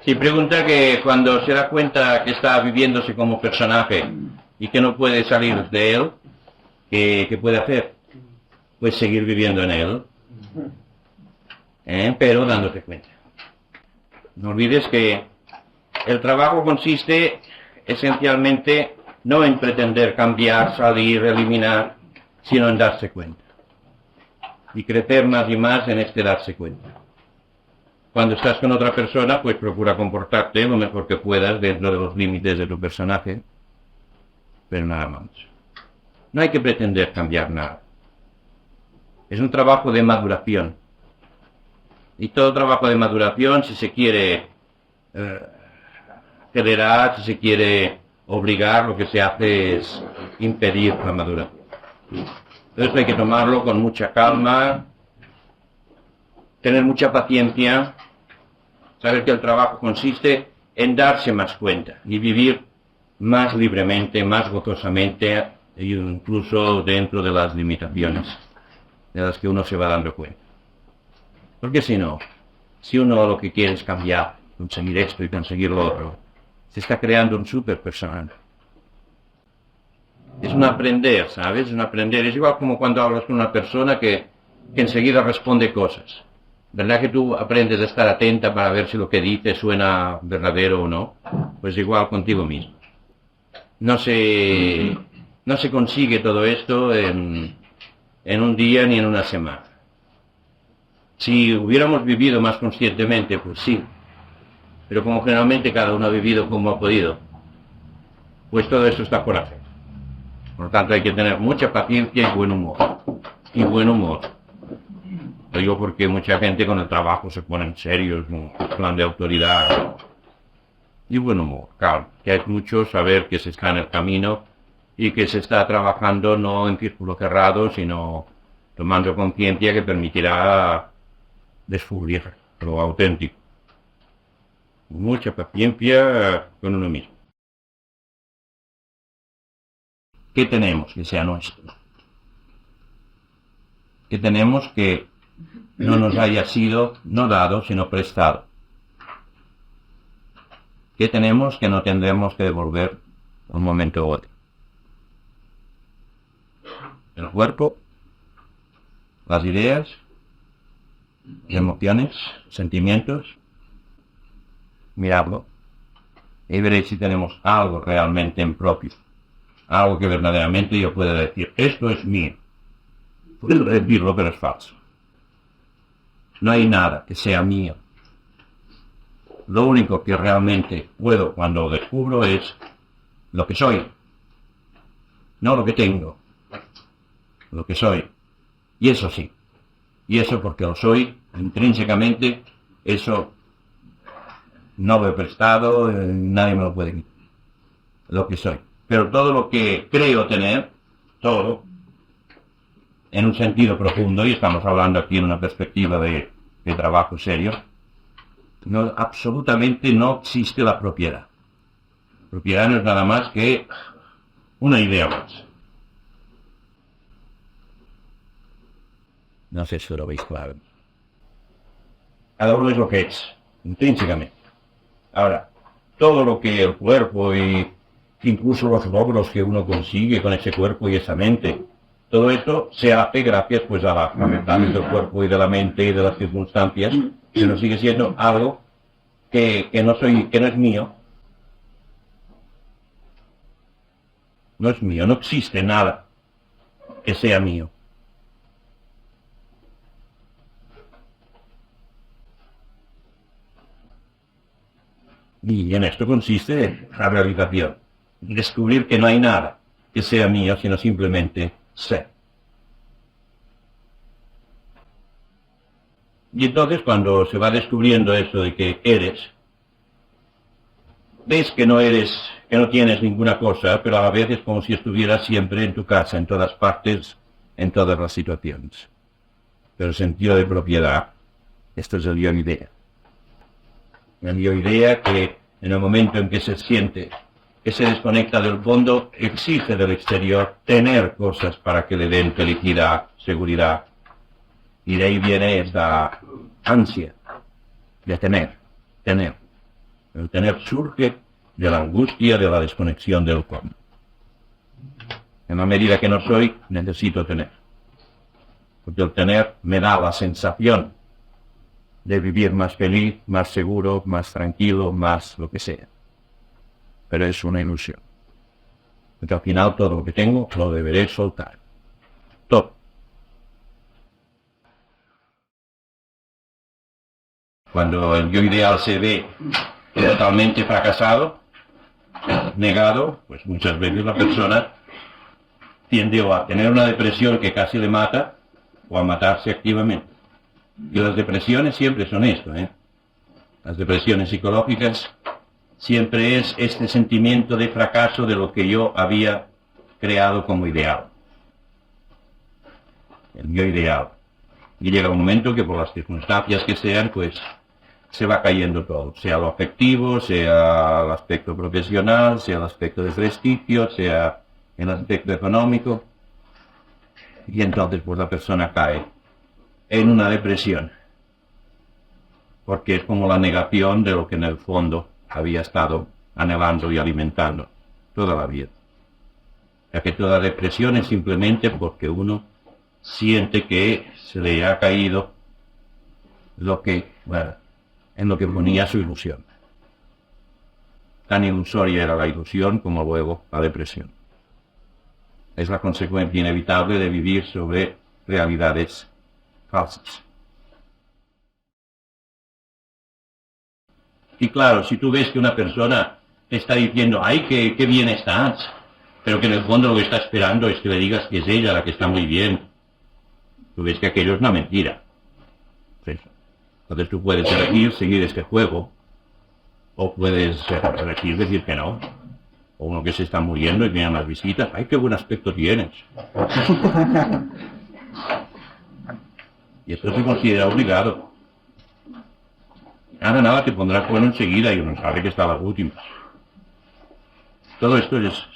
Si pregunta que cuando se da cuenta que está viviéndose como personaje y que no puede salir de él, ¿qué puede hacer? Pues seguir viviendo en él, pero dándose cuenta. No olvides que el trabajo consiste esencialmente no en pretender cambiar, salir, eliminar, sino en darse cuenta. Y crecer más y más en este darse cuenta. Cuando estás con otra persona, pues procura comportarte lo mejor que puedas dentro de los límites de tu personaje, pero nada más. No hay que pretender cambiar nada. Es un trabajo de maduración. Y todo trabajo de maduración, si se quiere acelerar, si se quiere obligar, lo que se hace es impedir la maduración. Entonces hay que tomarlo con mucha calma, tener mucha paciencia, saber que el trabajo consiste en darse más cuenta y vivir más libremente, más gozosamente, incluso dentro de las limitaciones de las que uno se va dando cuenta. Porque si no, si uno lo que quiere es cambiar, conseguir esto y conseguir lo otro, se está creando un super personal. Es un aprender, ¿sabes? Es un aprender. Es igual como cuando hablas con una persona que enseguida responde cosas. ¿Verdad que tú aprendes a estar atenta para ver si lo que dice suena verdadero o no? Pues igual contigo mismo. No se consigue todo esto en un día ni en una semana. Si hubiéramos vivido más conscientemente, pues sí. Pero como generalmente cada uno ha vivido como ha podido, pues todo esto está por hacer. Por lo tanto hay que tener mucha paciencia y buen humor. Y buen humor. Lo digo porque mucha gente con el trabajo se pone en serio, es un plan de autoridad. Y buen humor, claro. Que hay mucho saber que se está en el camino y que se está trabajando no en círculo cerrado, sino tomando conciencia que permitirá descubrir lo auténtico. Mucha paciencia con uno mismo. ¿Qué tenemos que sea nuestro? ¿Qué tenemos que no nos haya sido no dado, sino prestado? ¿Qué tenemos que no tendremos que devolver un momento u otro? El cuerpo, las ideas, las emociones, sentimientos. Miradlo y veréis si tenemos algo realmente en propio. Algo que verdaderamente yo pueda decir, esto es mío. Puedo decirlo, pero es falso. No hay nada que sea mío. Lo único que realmente puedo cuando lo descubro es lo que soy. No lo que tengo. Lo que soy. Y eso sí. Y eso porque lo soy intrínsecamente, eso no lo he prestado, nadie me lo puede quitar. Lo que soy. Pero todo lo que creo tener, todo, en un sentido profundo, y estamos hablando aquí en una perspectiva de trabajo serio, no, absolutamente no existe la propiedad. Propiedad no es nada más que una idea más. No sé si lo veis claro. Cada uno es lo que es, intrínsecamente. Ahora, todo lo que el cuerpo y incluso los logros que uno consigue con ese cuerpo y esa mente, todo esto se hace gracias pues a la verdad del cuerpo y de la mente y de las circunstancias, pero sigue siendo algo que no es mío. No es mío, no existe nada que sea mío. Y en esto consiste la realización. Descubrir que no hay nada que sea mío, sino simplemente ser. Y entonces cuando se va descubriendo eso de que eres, ves que no eres, que no tienes ninguna cosa, pero a la vez es como si estuvieras siempre en tu casa, en todas partes, en todas las situaciones. Pero el sentido de propiedad, esto es el yo-idea. El yo-idea que en el momento en que se siente que se desconecta del fondo, exige del exterior tener cosas para que le den felicidad, seguridad. Y de ahí viene esa ansia de tener. El tener surge de la angustia, de la desconexión del cómo. En la medida que no soy, necesito tener. Porque el tener me da la sensación de vivir más feliz, más seguro, más tranquilo, más lo que sea. Pero es una ilusión. Porque al final todo lo que tengo lo deberé soltar. Todo. Cuando el yo ideal se ve totalmente fracasado, negado, pues muchas veces la persona tiende o a tener una depresión que casi le mata o a matarse activamente. Y las depresiones siempre son esto, ¿eh? Las depresiones psicológicas siempre es este sentimiento de fracaso de lo que yo había creado como ideal. El yo ideal. Y llega un momento que por las circunstancias que sean, pues se va cayendo todo. Sea lo afectivo, sea el aspecto profesional, sea el aspecto de prestigio, sea el aspecto económico. Y entonces pues la persona cae en una depresión. Porque es como la negación de lo que en el fondo había estado anhelando y alimentando toda la vida. Ya que toda depresión es simplemente porque uno siente que se le ha caído lo que, bueno, en lo que ponía su ilusión. Tan ilusoria era la ilusión como luego la depresión. Es la consecuencia inevitable de vivir sobre realidades falsas. Y claro, si tú ves que una persona te está diciendo, ay, qué bien estás, pero que en el fondo lo que está esperando es que le digas que es ella la que está muy bien, tú ves que aquello es una mentira. Entonces tú puedes elegir seguir este juego, o puedes elegir decir que no. O uno que se está muriendo y vienen las visitas, ay, qué buen aspecto tienes. Y esto se considera obligado. Nada, te pondrás bueno enseguida y uno sabe que está a las últimas. Todo esto es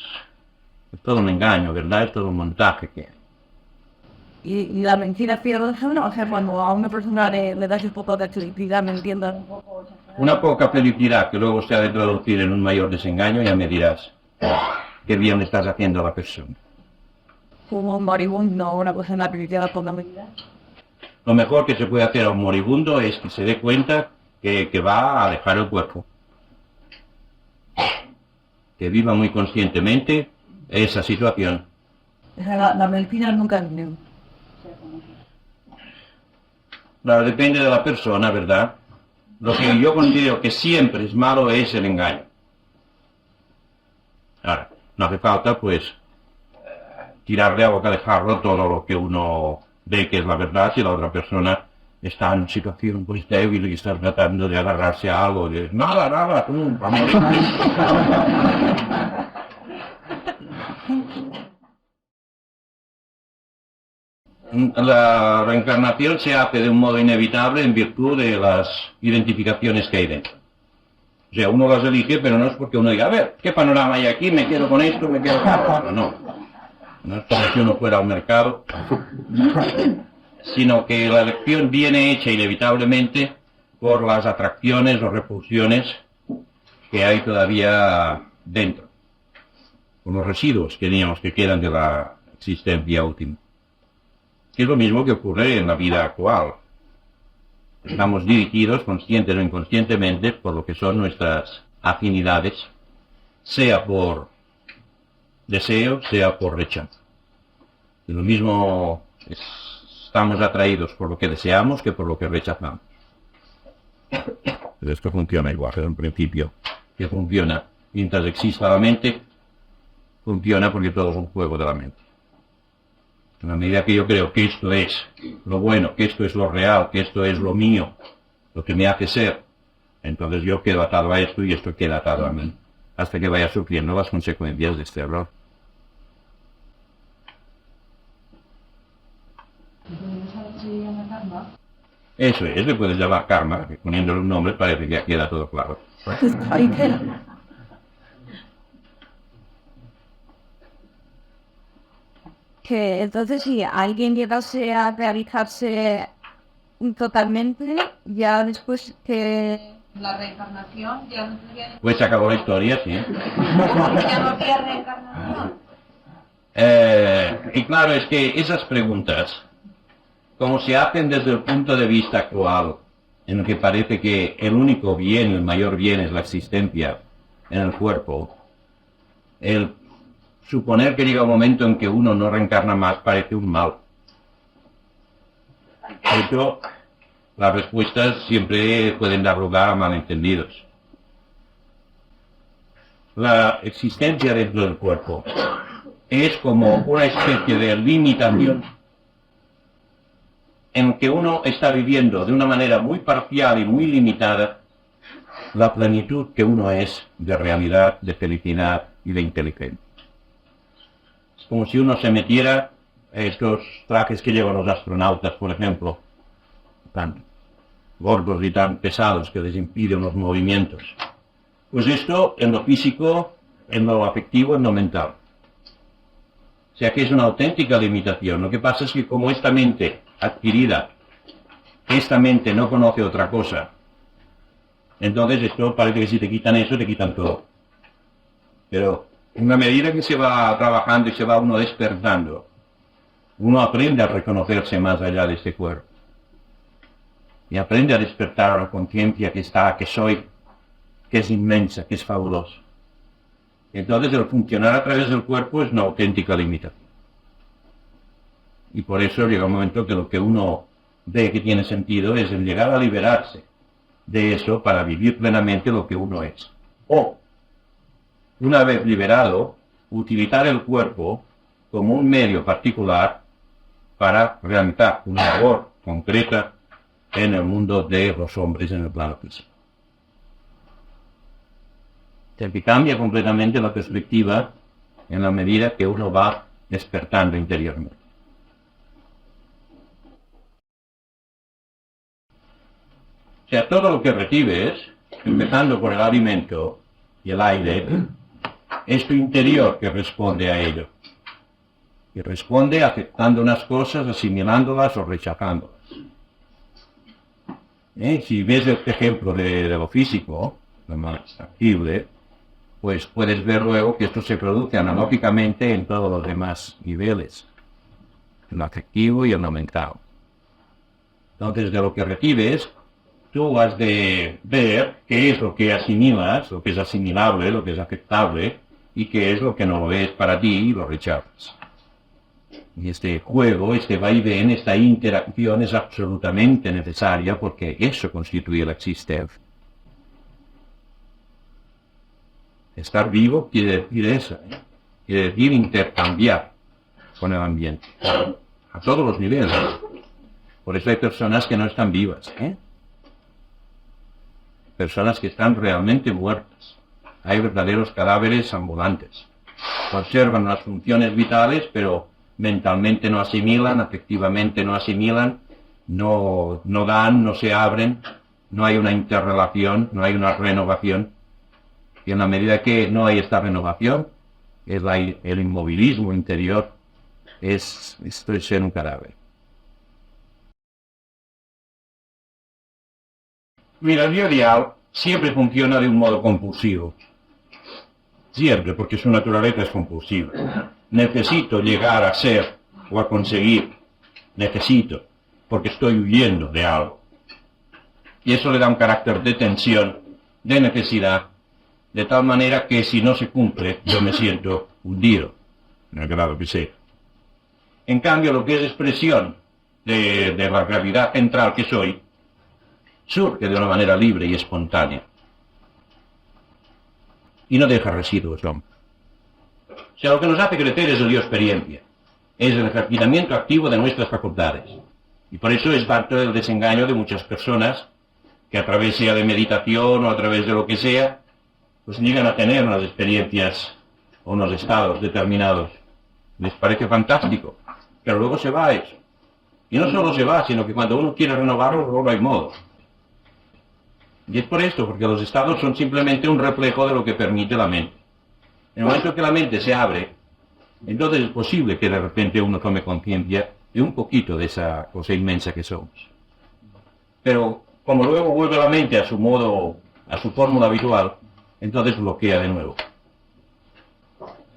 todo un engaño, ¿verdad? Es todo un montaje que... Y la mentira pierde, ¿no? O sea, cuando a una persona le das un poco de felicidad, ¿me entiendes? Una poca felicidad que luego se ha de traducir en un mayor desengaño, ya me dirás qué bien le estás haciendo a la persona. Como un moribundo, una cosa en la felicidad por la medida. Lo mejor que se puede hacer a un moribundo es que se dé cuenta que va a dejar el cuerpo. Que viva muy conscientemente esa situación. La mentira nunca es new. Claro, depende de la persona, ¿verdad? Lo que yo considero que siempre es malo es el engaño. Ahora, no hace falta, pues, tirarle a boca de jarro todo lo que uno ve que es la verdad si la otra persona está en situación pues débil y está tratando de agarrarse a algo. De, nada, tú, vamos. La reencarnación se hace de un modo inevitable en virtud de las identificaciones que hay dentro. O sea, uno las elige, pero no es porque uno diga, a ver, ¿qué panorama hay aquí? Me quedo con esto, me quedo con esto. No. No es como si uno fuera al mercado, sino que la elección viene hecha inevitablemente por las atracciones o repulsiones que hay todavía dentro. Con los residuos que digamos que quedan de la existencia última. Es lo mismo que ocurre en la vida actual. Estamos dirigidos, conscientes o inconscientemente, por lo que son nuestras afinidades, sea por deseo, sea por rechazo. Y lo mismo estamos atraídos por lo que deseamos que por lo que rechazamos. Pero esto funciona igual, es un principio que funciona. Mientras exista la mente, funciona porque todo es un juego de la mente. En la medida que yo creo que esto es lo bueno, que esto es lo real, que esto es lo mío, lo que me hace ser, entonces yo quedo atado a esto y esto queda atado a mí, hasta que vaya sufriendo las consecuencias de este error. Eso es, le puedes llamar karma, que poniéndole un nombre parece que ya queda todo claro. Que entonces si alguien llegase a realizarse totalmente, ya después que La reencarnación ya no sería... Pues se acabó la historia, sí. Ya no había reencarnación. Y claro, es que esas preguntas, como se hacen desde el punto de vista actual, en el que parece que el único bien, el mayor bien es la existencia en el cuerpo, el suponer que llega un momento en que uno no reencarna más parece un mal. De hecho, las respuestas siempre pueden dar lugar a malentendidos. La existencia dentro del cuerpo es como una especie de limitación en que uno está viviendo de una manera muy parcial y muy limitada la plenitud que uno es de realidad, de felicidad y de inteligencia. Es como si uno se metiera estos trajes que llevan los astronautas, por ejemplo, tan gordos y tan pesados que les impiden los movimientos. Pues esto en lo físico, en lo afectivo, en lo mental. O sea que es una auténtica limitación. Lo que pasa es que como esta mente adquirida, esta mente no conoce otra cosa, entonces esto parece que si te quitan eso, te quitan todo. Pero en la medida que se va trabajando y se va uno despertando, uno aprende a reconocerse más allá de este cuerpo. Y aprende a despertar a la conciencia que está, que soy, que es inmensa, que es fabulosa. Entonces el funcionar a través del cuerpo es una auténtica limitación. Y por eso llega un momento que lo que uno ve que tiene sentido es el llegar a liberarse de eso para vivir plenamente lo que uno es. O, una vez liberado, utilizar el cuerpo como un medio particular para realizar una labor concreta en el mundo de los hombres en el plano físico. Se cambia completamente la perspectiva en la medida que uno va despertando interiormente. O sea, todo lo que recibes, empezando por el alimento y el aire, es tu interior que responde a ello. Y responde aceptando unas cosas, asimilándolas o rechazándolas. Si ves este ejemplo de lo físico, lo más tangible, pues puedes ver luego que esto se produce analógicamente en todos los demás niveles, en lo afectivo y en lo mental. Entonces, de lo que recibes, tú has de ver qué es lo que asimilas, lo que es asimilable, lo que es aceptable, y qué es lo que no es para ti y lo rechazas. Y este juego, este vaivén, esta interacción es absolutamente necesaria porque eso constituye la existencia. Estar vivo quiere decir eso, quiere decir intercambiar con el ambiente, a todos los niveles. Por eso hay personas que no están vivas, personas que están realmente muertas. Hay verdaderos cadáveres ambulantes. Conservan las funciones vitales, pero mentalmente no asimilan, afectivamente no asimilan, no dan, no se abren, no hay una interrelación, no hay una renovación. Y en la medida que no hay esta renovación, el inmovilismo interior esto es ser un cadáver. Mira, el yo ideal siempre funciona de un modo compulsivo. Siempre, porque su naturaleza es compulsiva. Necesito llegar a ser o a conseguir. Necesito, porque estoy huyendo de algo. Y eso le da un carácter de tensión, de necesidad, de tal manera que si no se cumple, yo me siento hundido, en el grado que sea. En cambio, lo que es expresión de la gravedad central que soy, surge de una manera libre y espontánea. Y no deja residuos, ¿no? O sea, lo que nos hace crecer es el yo experiencia, es el ejercitamiento activo de nuestras facultades. Y por eso es parte del desengaño de muchas personas que a través sea de meditación o a través de lo que sea, pues llegan a tener unas experiencias o unos estados determinados. Les parece fantástico, pero luego se va a eso. Y no solo se va, sino que cuando uno quiere renovarlo, luego no hay modo. Y es por esto, porque los estados son simplemente un reflejo de lo que permite la mente. En el momento que la mente se abre, entonces es posible que de repente uno tome conciencia de un poquito de esa cosa inmensa que somos. Pero Como luego vuelve la mente a su modo, a su fórmula habitual, entonces bloquea de nuevo.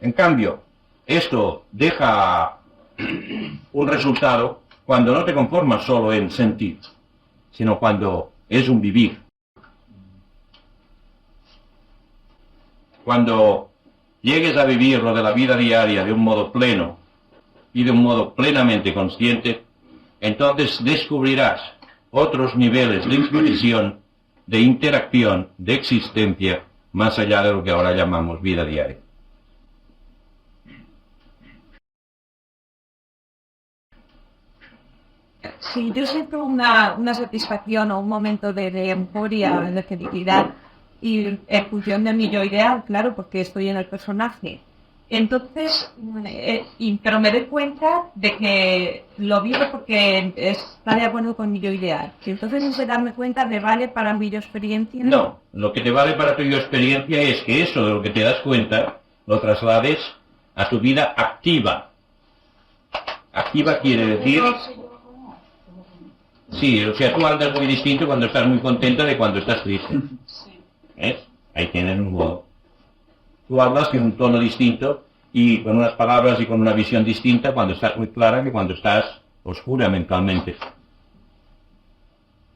En cambio, esto deja un resultado cuando no te conformas solo en sentir, sino cuando es un vivir. Cuando llegues a vivir lo de la vida diaria de un modo pleno y de un modo plenamente consciente, entonces descubrirás otros niveles de expresión, de interacción, de existencia, más allá de lo que ahora llamamos vida diaria. Sí, yo siento una satisfacción o un momento de euforia, de felicidad, y en función de mi yo ideal, claro, porque estoy en el personaje. Entonces, pero me doy cuenta de que lo vivo porque está de acuerdo con mi yo ideal. Y entonces, ese darme cuenta me vale para mi yo experiencia. No, lo que te vale para tu experiencia es que eso de lo que te das cuenta lo traslades a tu vida activa. Activa quiere decir... Sí, o sea, tú andas muy distinto cuando estás muy contenta de cuando estás triste. ¿Ves? Ahí tienes un modo. Tú hablas con un tono distinto y con unas palabras y con una visión distinta cuando estás muy clara que cuando estás oscura mentalmente.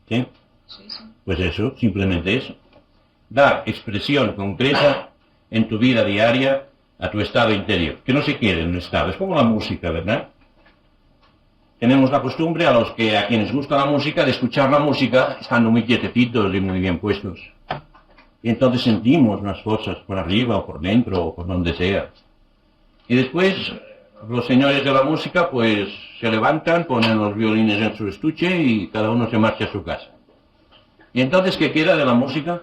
¿Sí? Pues eso, simplemente eso. Dar expresión concreta en tu vida diaria a tu estado interior, que no se quiere en un estado. Es como la música, ¿verdad? Tenemos la costumbre a quienes gusta la música de escuchar la música estando muy quietecitos y muy bien puestos. Y entonces sentimos las cosas por arriba o por dentro o por donde sea. Y después los señores de la música pues se levantan, ponen los violines en su estuche y cada uno se marcha a su casa. Y entonces, ¿qué queda de la música?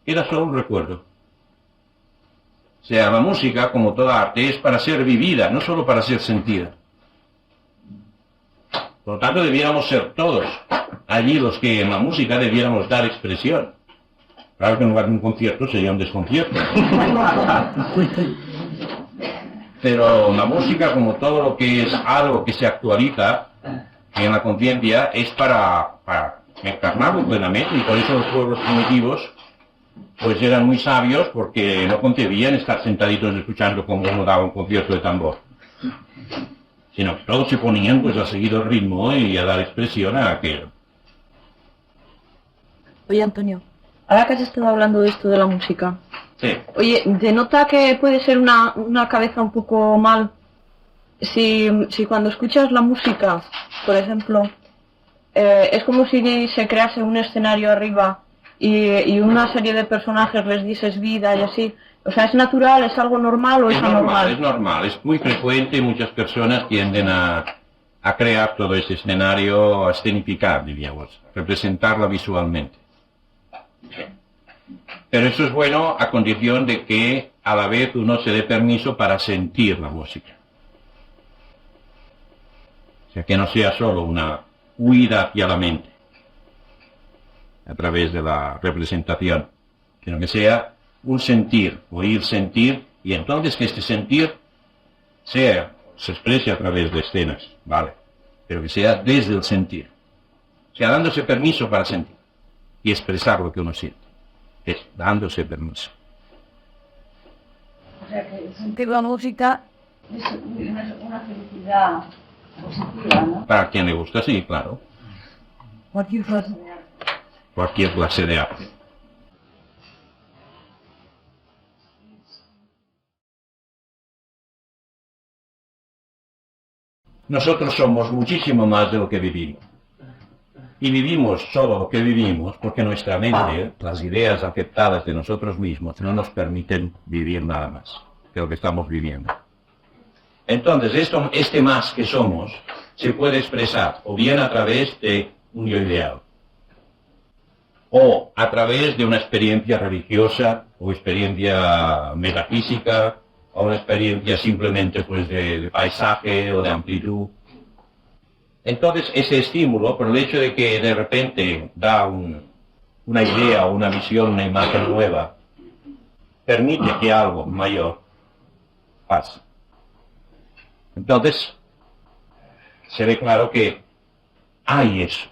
Queda solo un recuerdo. O sea, la música, como toda arte, es para ser vivida, no solo para ser sentida. Por lo tanto, debiéramos ser todos allí los que en la música debiéramos dar expresión. Claro que en lugar de un concierto sería un desconcierto. Pero la música, como todo lo que es algo que se actualiza en la conciencia, es para encarnarlo plenamente. Y por eso los pueblos primitivos pues eran muy sabios porque no concebían estar sentaditos escuchando como uno daba un concierto de tambor. Sino que todos se ponían pues a seguir el ritmo y a dar expresión a aquello. Oye, Antonio, ahora que has estado hablando de esto de la música, Sí. oye, ¿te nota que puede ser una cabeza un poco mal si cuando escuchas la música, por ejemplo, es como si se crease un escenario arriba y una serie de personajes les dices vida y así? O sea, ¿es natural, es algo normal o es anormal? Es normal, es muy frecuente y muchas personas tienden a crear todo ese escenario, a escenificar, diríamos, representarla visualmente. Pero eso es bueno a condición de que a la vez uno se dé permiso para sentir la música. O sea, que no sea solo una huida hacia la mente a través de la representación, sino que sea un sentir, oír sentir, y entonces que este sentir se exprese a través de escenas, ¿vale? Pero que sea desde el sentir. O sea, dándose permiso para sentir y expresar lo que uno siente. Es dándose permiso. O sea que Sentir la música, es una felicidad positiva, ¿no? Para quien le gusta, sí, claro. cualquier cosa. Cualquier clase de arte. Nosotros somos muchísimo más de lo que vivimos. Y vivimos solo lo que vivimos porque nuestra mente, las ideas aceptadas de nosotros mismos, no nos permiten vivir nada más de lo que estamos viviendo. Entonces, este más que somos se puede expresar o bien a través de un yo ideal, o a través de una experiencia religiosa, o experiencia metafísica, o una experiencia simplemente pues de paisaje o de amplitud. Entonces ese estímulo, por el hecho de que de repente da una idea o una visión, una imagen nueva, permite que algo mayor pase. Entonces se ve claro que hay eso.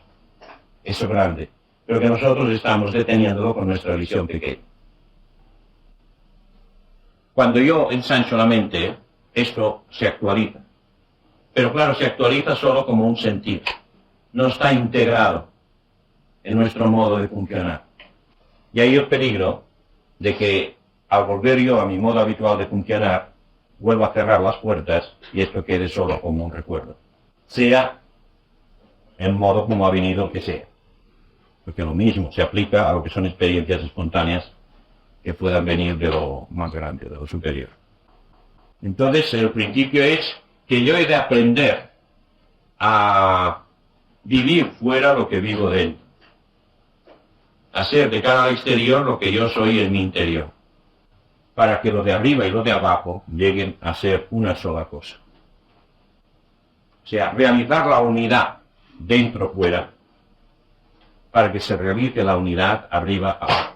eso grande, pero que nosotros estamos deteniéndolo con nuestra visión pequeña. Cuando yo ensancho la mente, esto se actualiza. Pero claro, se actualiza solo como un sentido. No está integrado en nuestro modo de funcionar. Y hay el peligro de que al volver yo a mi modo habitual de funcionar, vuelvo a cerrar las puertas y esto quede solo como un recuerdo. Sea en modo como ha venido que sea. Porque lo mismo se aplica a lo que son experiencias espontáneas que puedan venir de lo más grande, de lo superior. Entonces, el principio es que yo he de aprender a vivir fuera lo que vivo dentro. Hacer de cara al exterior lo que yo soy en mi interior. Para que lo de arriba y lo de abajo lleguen a ser una sola cosa. O sea, realizar la unidad dentro-fuera para que se realice la unidad arriba-abajo.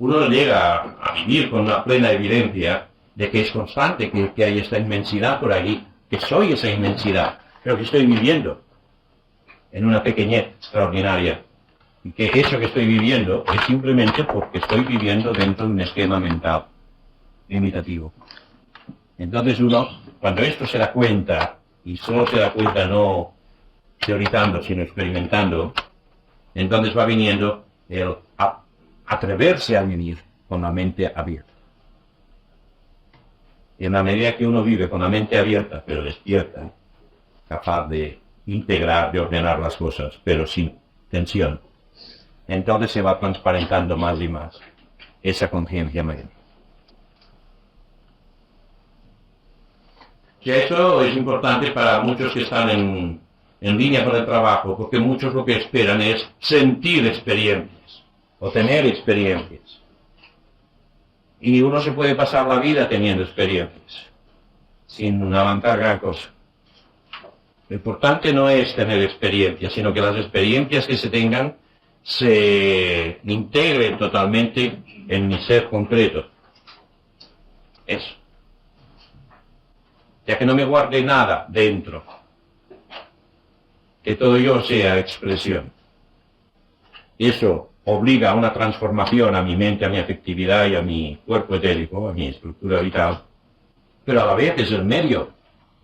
Uno llega a vivir con una plena evidencia de que es constante, que hay esta inmensidad por ahí, que soy esa inmensidad, pero que estoy viviendo en una pequeñez extraordinaria. Y que eso que estoy viviendo es simplemente porque estoy viviendo dentro de un esquema mental limitativo. Entonces uno, cuando esto se da cuenta, y solo se da cuenta no teorizando, sino experimentando, entonces va viniendo el atreverse a vivir con la mente abierta. Y en la medida que uno vive con la mente abierta, pero despierta, capaz de integrar, de ordenar las cosas, pero sin tensión, entonces se va transparentando más y más esa conciencia mayor. Y eso es importante para muchos que están en línea con el trabajo, porque muchos lo que esperan es sentir experiencias, o tener experiencias. Y uno se puede pasar la vida teniendo experiencias, sin avanzar gran cosa. Lo importante no es tener experiencias, sino que las experiencias que se tengan se integren totalmente en mi ser concreto. Eso. Ya que no me guarde nada dentro. Que todo yo sea expresión. Eso obliga a una transformación a mi mente, a mi afectividad y a mi cuerpo etérico, a mi estructura vital. Pero a la vez es el medio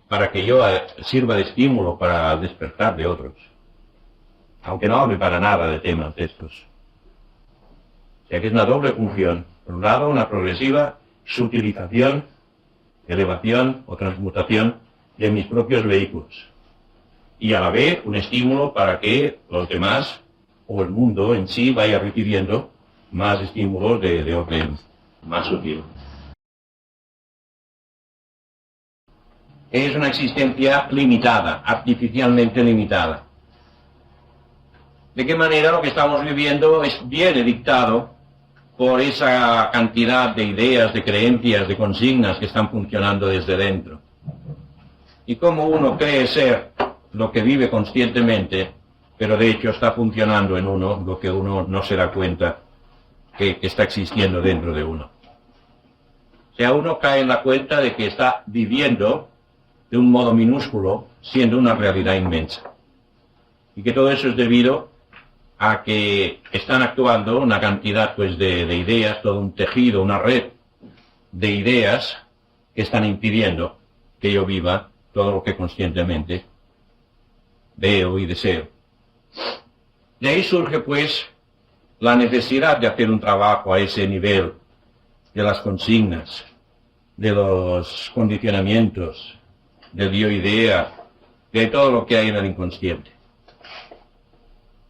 para que yo sirva de estímulo para el despertar de otros. Aunque no hable para nada de temas de estos. O sea que es una doble función. Por un lado, una progresiva sutilización, elevación o transmutación de mis propios vehículos. Y a la vez un estímulo para que los demás o el mundo en sí vaya recibiendo más estímulos de orden más sutil. Es una existencia limitada, artificialmente limitada. ¿De qué manera lo que estamos viviendo viene dictado por esa cantidad de ideas, de creencias, de consignas que están funcionando desde dentro? Y cómo uno cree ser lo que vive conscientemente, pero de hecho está funcionando en uno lo que uno no se da cuenta que está existiendo dentro de uno. O sea, uno cae en la cuenta de que está viviendo de un modo minúsculo, siendo una realidad inmensa. Y que todo eso es debido a que están actuando una cantidad pues de ideas, todo un tejido, una red de ideas que están impidiendo que yo viva todo lo que conscientemente veo y deseo. De ahí surge pues la necesidad de hacer un trabajo a ese nivel de las consignas, de los condicionamientos, del yo-idea, de todo lo que hay en el inconsciente.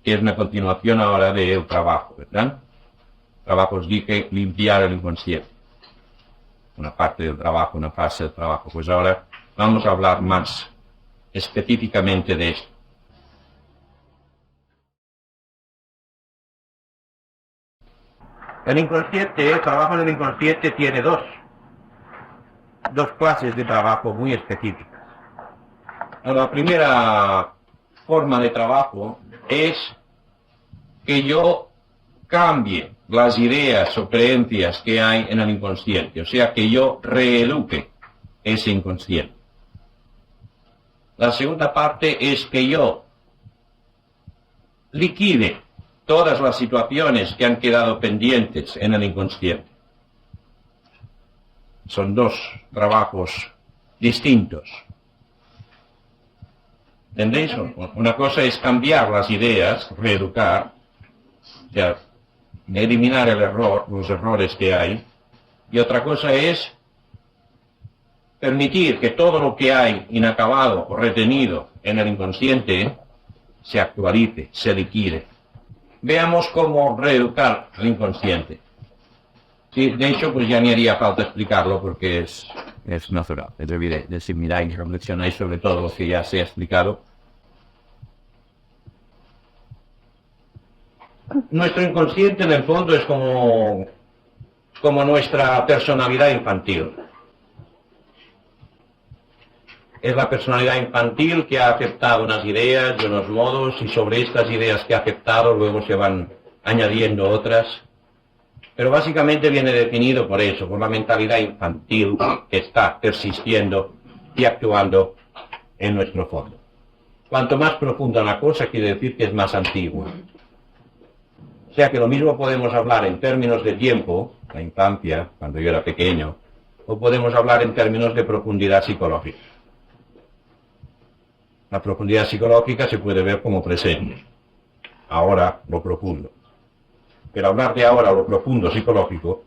Que es una continuación ahora del trabajo, ¿verdad? Trabajo os dije, limpiar el inconsciente. Una parte del trabajo, una fase del trabajo. Pues ahora vamos a hablar más específicamente de esto. El inconsciente, el trabajo en el inconsciente tiene dos clases de trabajo muy específicas. La primera forma de trabajo es que yo cambie las ideas o creencias que hay en el inconsciente, o sea, que yo reeduque ese inconsciente. La segunda parte es que yo liquide todas las situaciones que han quedado pendientes en el inconsciente. Son dos trabajos distintos. ¿Entendéis? Una cosa es cambiar las ideas, reeducar, o sea, eliminar el error, los errores que hay, y otra cosa es permitir que todo lo que hay inacabado o retenido en el inconsciente se actualice, se liquide. Veamos cómo reeducar el inconsciente. Sí, de hecho, pues ya ni haría falta explicarlo porque es natural, es evidente. Si miráis y reflexionáis sobre todo lo que ya se ha explicado. Nuestro inconsciente en el fondo es como nuestra personalidad infantil. Es la personalidad infantil que ha aceptado unas ideas de unos modos y sobre estas ideas que ha aceptado luego se van añadiendo otras. Pero básicamente viene definido por eso, por la mentalidad infantil que está persistiendo y actuando en nuestro fondo. Cuanto más profunda una cosa, quiere decir que es más antigua. O sea que lo mismo podemos hablar en términos de tiempo, la infancia, cuando yo era pequeño, o podemos hablar en términos de profundidad psicológica. La profundidad psicológica se puede ver como presente, ahora lo profundo. Pero hablar de ahora lo profundo psicológico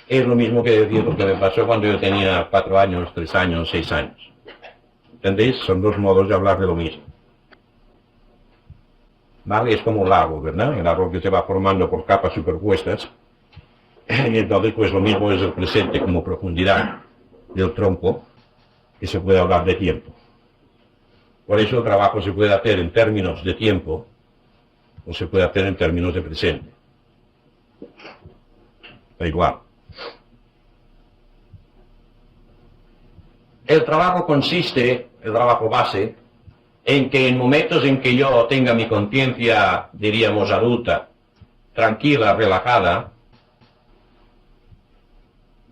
es lo mismo que decir lo que me pasó cuando yo tenía 4 años, 3 años, 6 años. ¿Entendéis? Son dos modos de hablar de lo mismo. ¿Vale? Es como un lago, ¿verdad? El árbol que se va formando por capas superpuestas. Y entonces, pues lo mismo es el presente como profundidad del tronco, que se puede hablar de tiempo. Por eso el trabajo se puede hacer en términos de tiempo o se puede hacer en términos de presente. Da igual. El trabajo consiste, el trabajo base, en que en momentos en que yo tenga mi conciencia, diríamos, adulta, tranquila, relajada,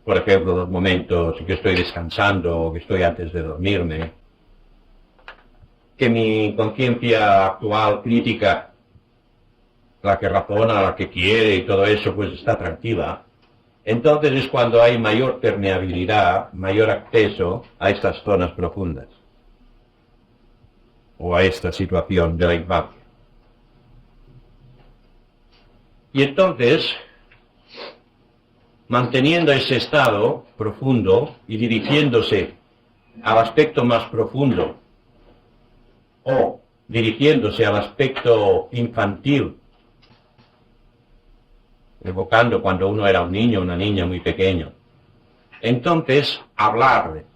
por ejemplo, los momentos en que estoy descansando o que estoy antes de dormirme, que mi conciencia actual, crítica, la que razona, la que quiere y todo eso, pues está tranquila, entonces es cuando hay mayor permeabilidad, mayor acceso a estas zonas profundas o a esta situación de la infancia. Y entonces, manteniendo ese estado profundo y dirigiéndose al aspecto más profundo o dirigiéndose al aspecto infantil, evocando cuando uno era un niño o una niña muy pequeño, entonces hablarle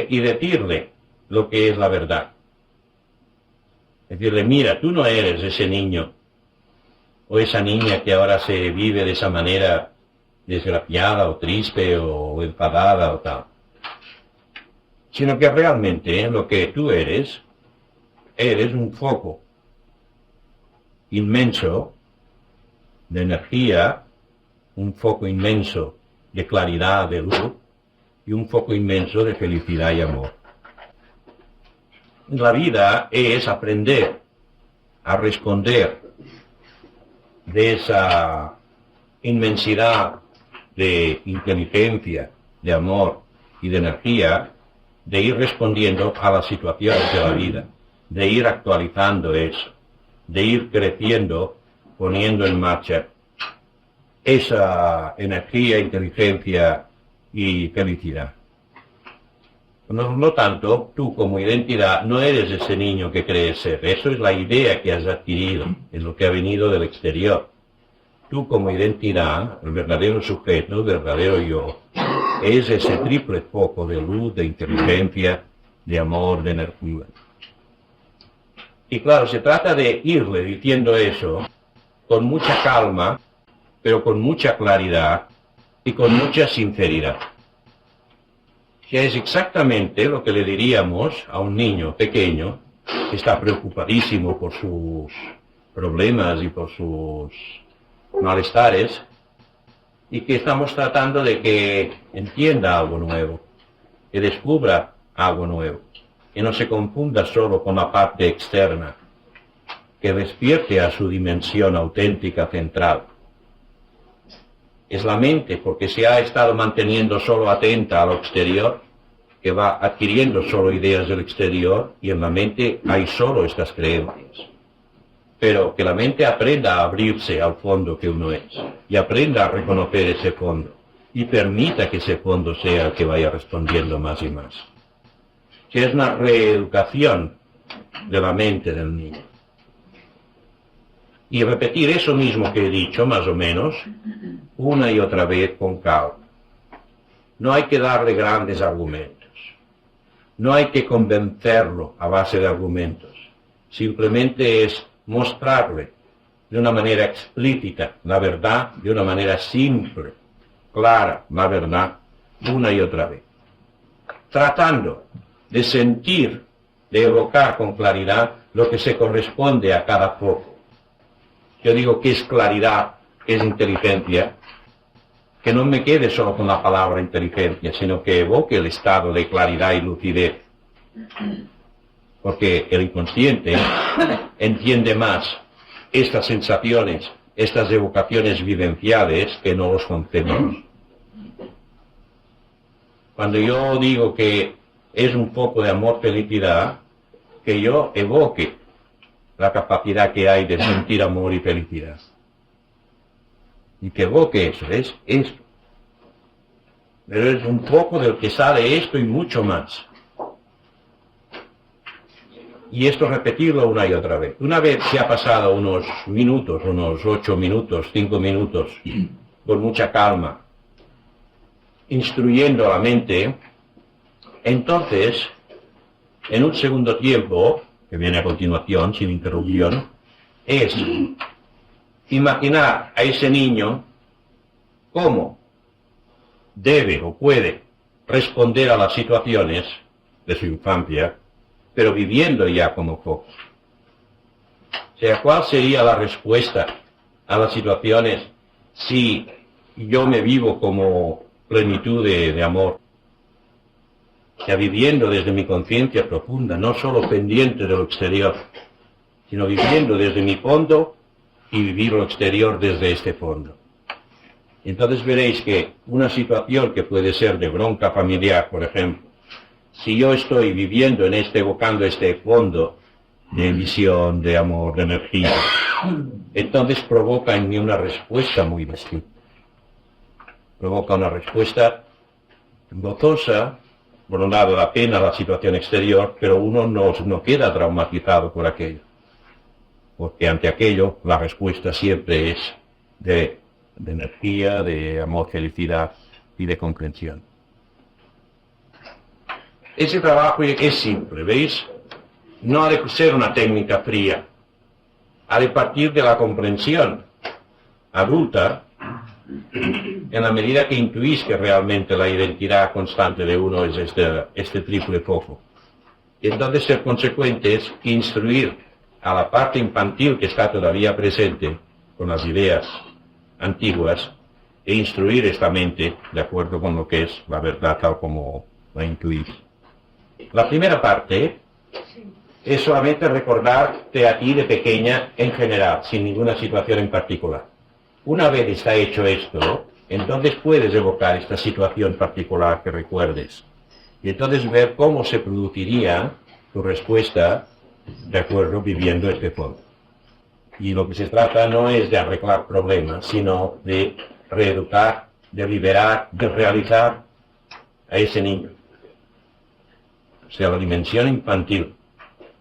y decirle lo que es la verdad. Decirle, mira, tú no eres ese niño o esa niña que ahora se vive de esa manera desgraciada o triste o enfadada o tal. Sino que realmente lo que tú eres un foco inmenso de energía, un foco inmenso de claridad, de luz y un foco inmenso de felicidad y amor. La vida es aprender a responder de esa inmensidad de inteligencia, de amor y de energía, de ir respondiendo a las situaciones de la vida, de ir actualizando eso, de ir creciendo, poniendo en marcha esa energía, inteligencia y felicidad. No tanto, tú como identidad no eres ese niño que crees ser, eso es la idea que has adquirido, es lo que ha venido del exterior. Tú como identidad, el verdadero sujeto, el verdadero yo, es ese triple foco de luz, de inteligencia, de amor, de energía. Y claro, se trata de irle diciendo eso con mucha calma, pero con mucha claridad y con mucha sinceridad. Que es exactamente lo que le diríamos a un niño pequeño que está preocupadísimo por sus problemas y por sus malestares y que estamos tratando de que entienda algo nuevo, que descubra algo nuevo, que no se confunda solo con la parte externa, que despierte a su dimensión auténtica central. Es la mente, porque se ha estado manteniendo solo atenta a lo exterior, que va adquiriendo solo ideas del exterior, y en la mente hay solo estas creencias. Pero que la mente aprenda a abrirse al fondo que uno es, y aprenda a reconocer ese fondo, y permita que ese fondo sea el que vaya respondiendo más y más. Que es una reeducación de la mente del niño. Y repetir eso mismo que he dicho, más o menos, una y otra vez con calma. No hay que darle grandes argumentos. No hay que convencerlo a base de argumentos. Simplemente es mostrarle de una manera explícita la verdad, de una manera simple, clara, la verdad, una y otra vez. Tratando de sentir, de evocar con claridad lo que se corresponde a cada foco. Yo digo que es claridad, que es inteligencia, que no me quede solo con la palabra inteligencia, sino que evoque el estado de claridad y lucidez. Porque el inconsciente entiende más estas sensaciones, estas evocaciones vivenciales que no los concebimos. Cuando yo digo que es un poco de amor-felicidad, que yo evoque la capacidad que hay de sentir amor y felicidad. Y que evoque eso, es esto. Pero es un poco del que sale esto y mucho más. Y esto repetirlo una y otra vez. Una vez se ha pasado unos minutos, unos 8 minutos, 5 minutos, con mucha calma, instruyendo a la mente, entonces, en un segundo tiempo, que viene a continuación, sin interrupción, es imaginar a ese niño cómo debe o puede responder a las situaciones de su infancia, pero viviendo ya como foco. O sea, ¿cuál sería la respuesta a las situaciones si yo me vivo como plenitud de amor? O sea, viviendo desde mi conciencia profunda, no solo pendiente de lo exterior, sino viviendo desde mi fondo y vivir lo exterior desde este fondo. Entonces veréis que una situación que puede ser de bronca familiar, por ejemplo, si yo estoy viviendo en evocando este fondo de visión, de amor, de energía, entonces provoca en mí una respuesta muy distinta. Provoca una respuesta gozosa. Por un lado da pena la situación exterior, pero uno no queda traumatizado por aquello. Porque ante aquello la respuesta siempre es de energía, de amor, felicidad y de comprensión. Ese trabajo es simple, ¿veis? No ha de ser una técnica fría. Ha de partir de la comprensión adulta, en la medida que intuís que realmente la identidad constante de uno es este triple foco. Y entonces ser consecuentes, instruir a la parte infantil que está todavía presente con las ideas antiguas, e instruir esta mente de acuerdo con lo que es la verdad tal como la intuís. La primera parte es solamente recordarte a ti de pequeña en general, sin ninguna situación en particular. Una vez está hecho esto, entonces puedes evocar esta situación particular que recuerdes. Y entonces ver cómo se produciría tu respuesta de acuerdo viviendo este fondo. Y lo que se trata no es de arreglar problemas, sino de reeducar, de liberar, de realizar a ese niño. O sea, la dimensión infantil.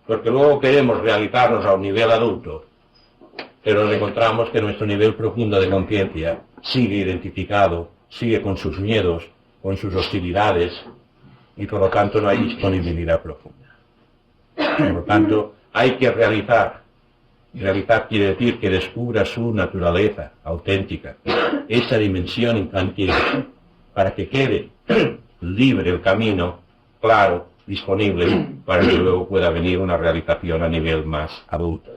Porque luego queremos realizarnos a un nivel adulto, pero nos encontramos que nuestro nivel profundo de conciencia sigue identificado, sigue con sus miedos, con sus hostilidades, y por lo tanto no hay disponibilidad profunda. Por lo tanto, hay que realizar. Y realizar quiere decir que descubra su naturaleza auténtica, esa dimensión infantil, para que quede libre el camino, claro, disponible, para que luego pueda venir una realización a nivel más adulto.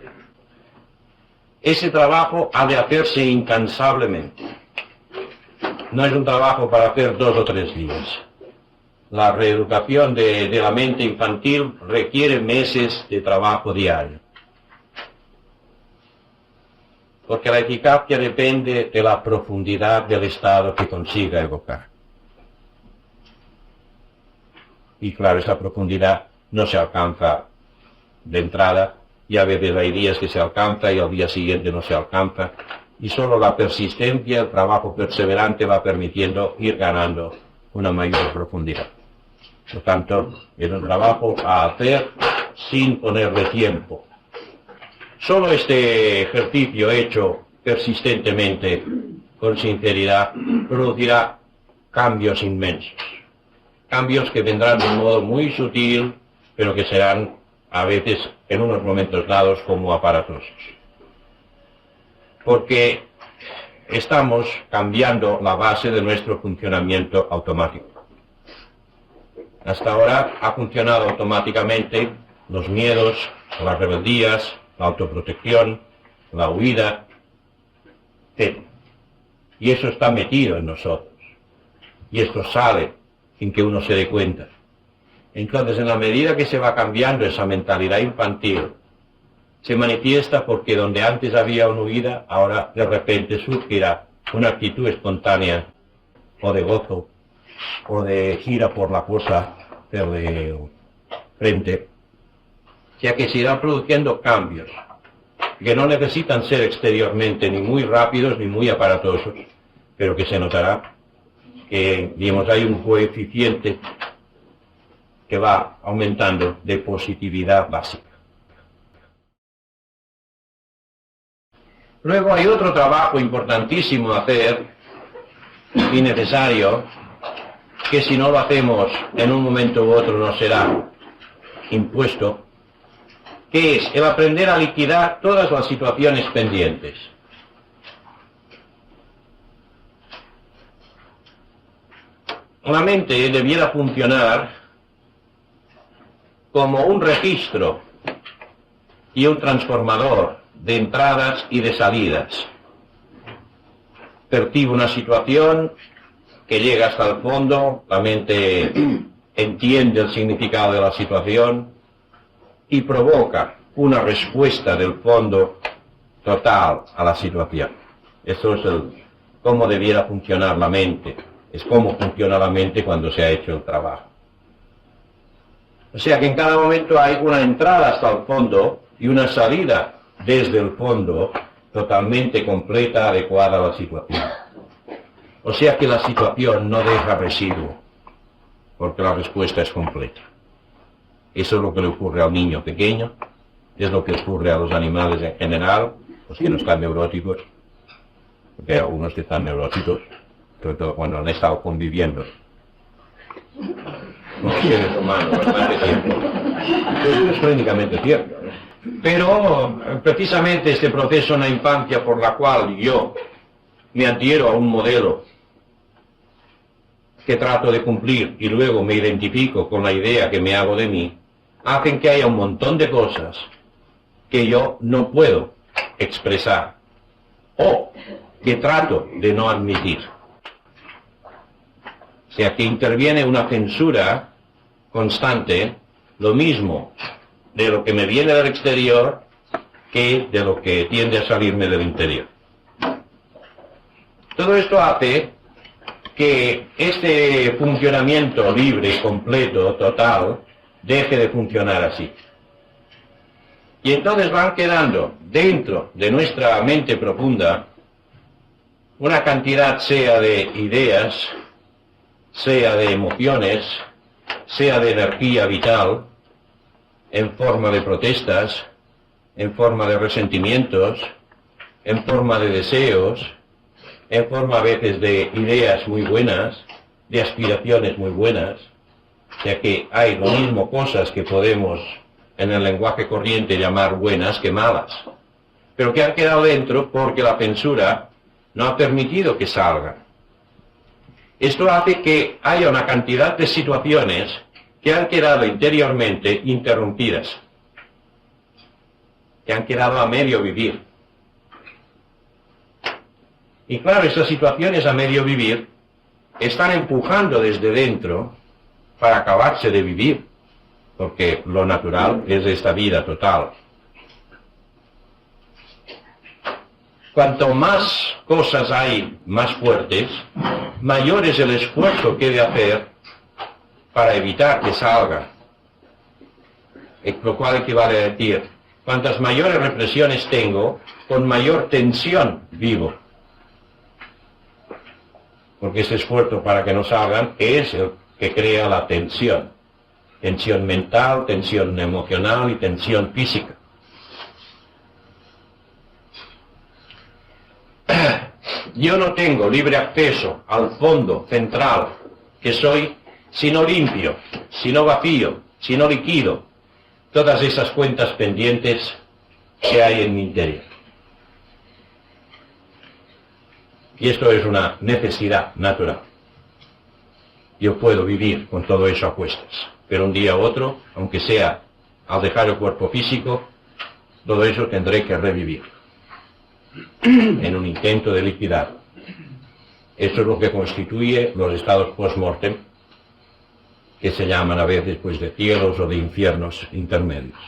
Ese trabajo ha de hacerse incansablemente. No es un trabajo para hacer 2 o 3 días. La reeducación de la mente infantil requiere meses de trabajo diario. porque la eficacia depende de la profundidad del estado que consiga evocar. Y claro, esa profundidad no se alcanza de entrada, y a veces hay días que se alcanza y al día siguiente no se alcanza, y solo la persistencia, el trabajo perseverante va permitiendo ir ganando una mayor profundidad. Por lo tanto, es un trabajo a hacer sin ponerle tiempo. Solo este ejercicio hecho persistentemente, con sinceridad, producirá cambios inmensos. Cambios que vendrán de un modo muy sutil, pero que serán a veces, en unos momentos dados, como aparatosos. Porque estamos cambiando la base de nuestro funcionamiento automático. Hasta ahora ha funcionado automáticamente los miedos, las rebeldías, la autoprotección, la huida, etc. Y eso está metido en nosotros. Y esto sale sin que uno se dé cuenta. Entonces, en la medida que se va cambiando esa mentalidad infantil, se manifiesta porque donde antes había una huida, ahora de repente surgirá una actitud espontánea, o de gozo, o de gira por la cosa de frente, ya que se irán produciendo cambios que no necesitan ser exteriormente ni muy rápidos ni muy aparatosos, pero que se notará que, digamos, hay un coeficiente que va aumentando de positividad básica. Luego hay otro trabajo importantísimo a hacer y necesario, que si no lo hacemos en un momento u otro nos será impuesto, que es el aprender a liquidar todas las situaciones pendientes. La mente debiera funcionar como un registro y un transformador de entradas y de salidas. Percibe una situación que llega hasta el fondo, la mente entiende el significado de la situación y provoca una respuesta del fondo total a la situación. Eso es cómo debiera funcionar la mente. Es cómo funciona la mente cuando se ha hecho el trabajo. O sea que en cada momento hay una entrada hasta el fondo y una salida desde el fondo totalmente completa, adecuada a la situación. O sea que la situación no deja residuo, porque la respuesta es completa. Eso es lo que le ocurre al niño pequeño, es lo que ocurre a los animales en general, los que no están neuróticos, porque hay algunos que están neuróticos, sobre todo cuando han estado conviviendo con seres humanos bastante tiempo. Eso es clínicamente cierto. Pero precisamente este proceso en la infancia por la cual yo me adhiero a un modelo que trato de cumplir y luego me identifico con la idea que me hago de mí, hacen que haya un montón de cosas que yo no puedo expresar o que trato de no admitir. O sea que interviene una censura constante, lo mismo de lo que me viene del exterior que de lo que tiende a salirme del interior. Todo esto hace que este funcionamiento libre, completo, total, deje de funcionar así. Y entonces van quedando dentro de nuestra mente profunda una cantidad, sea de ideas, sea de emociones, sea de energía vital, en forma de protestas, en forma de resentimientos, en forma de deseos, en forma a veces de ideas muy buenas, de aspiraciones muy buenas, ya que hay lo mismo cosas que podemos en el lenguaje corriente llamar buenas que malas, pero que han quedado dentro porque la censura no ha permitido que salgan. Esto hace que haya una cantidad de situaciones que han quedado interiormente interrumpidas, que han quedado a medio vivir. Y claro, estas situaciones a medio vivir están empujando desde dentro para acabarse de vivir, porque lo natural es esta vida total. cuanto más cosas hay más fuertes, mayor es el esfuerzo que he de hacer para evitar que salga. Lo cual equivale a decir, cuantas mayores represiones tengo, con mayor tensión vivo. Porque ese esfuerzo para que no salgan es el que crea la tensión. Tensión mental, tensión emocional y tensión física. Yo no tengo libre acceso al fondo central que soy si no limpio, si no vacío, si no liquido todas esas cuentas pendientes que hay en mi interior. Y esto es una necesidad natural. Yo puedo vivir con todo eso a cuestas, pero un día u otro, aunque sea al dejar el cuerpo físico, todo eso tendré que revivir en un intento de liquidar. Esto es lo que constituye los estados post-mortem, que se llaman a veces pues de cielos o de infiernos intermedios.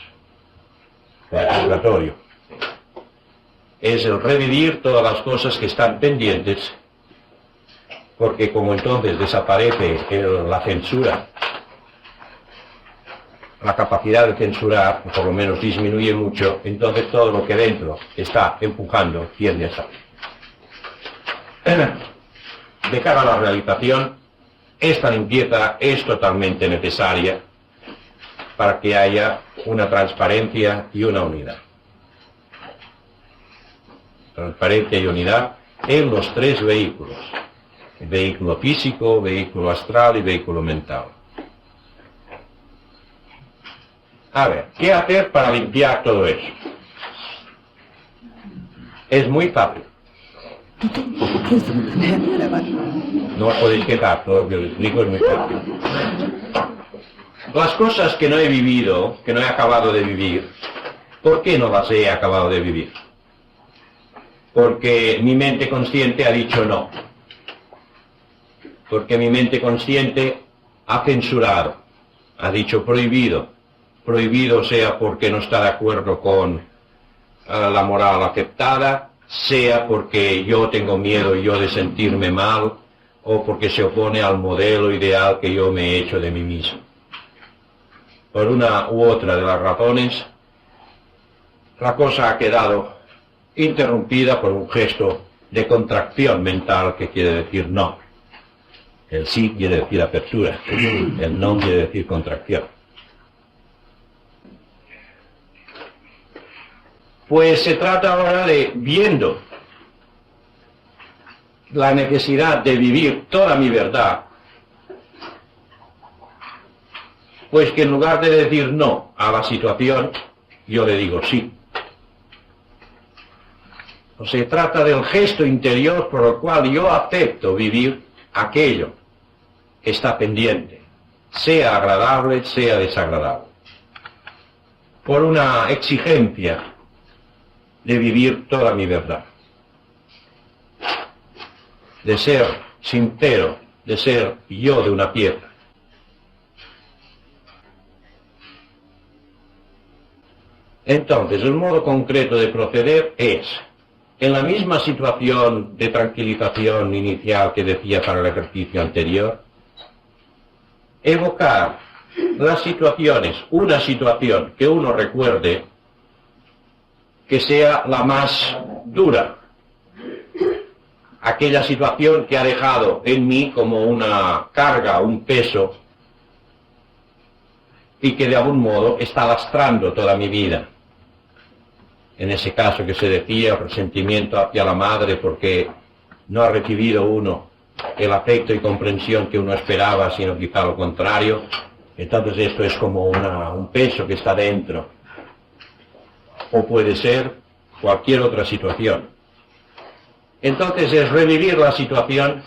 El purgatorio es el revivir todas las cosas que están pendientes, porque como entonces desaparece la censura, la capacidad de censurar, o por lo menos disminuye mucho, entonces todo lo que dentro está empujando tiende a salir. De cara a la realización, esta limpieza es totalmente necesaria para que haya una transparencia y una unidad. Transparencia y unidad en los tres vehículos: vehículo físico, vehículo astral y vehículo mental. A ver, ¿qué hacer para limpiar todo eso? Es muy fácil. No os podéis quejar, todo lo que os explico es muy fácil. Las cosas que no he vivido, que no he acabado de vivir, ¿por qué no las he acabado de vivir? Porque mi mente consciente ha dicho no. Porque mi mente consciente ha censurado, ha dicho prohibido. Prohibido sea porque no está de acuerdo con la moral aceptada, sea porque yo tengo miedo yo de sentirme mal, o porque se opone al modelo ideal que yo me he hecho de mí mismo. Por una u otra de las razones, la cosa ha quedado interrumpida por un gesto de contracción mental que quiere decir no. El sí quiere decir apertura, el no quiere decir contracción. Pues se trata ahora de, viendo la necesidad de vivir toda mi verdad, pues que en lugar de decir no a la situación, yo le digo sí. O se trata del gesto interior por el cual yo acepto vivir aquello que está pendiente, sea agradable, sea desagradable, por una exigencia de vivir toda mi verdad, de ser sincero, de ser yo de una pieza. Entonces, el modo concreto de proceder es, en la misma situación de tranquilización inicial que decía para el ejercicio anterior, evocar las situaciones, una situación que uno recuerde que sea la más dura, aquella situación que ha dejado en mí como una carga, un peso, y que de algún modo está lastrando toda mi vida. En ese caso que se decía, el resentimiento hacia la madre porque no ha recibido uno el afecto y comprensión que uno esperaba, sino quizá lo contrario. Entonces esto es como un peso que está dentro. O puede ser cualquier otra situación. Entonces es revivir la situación,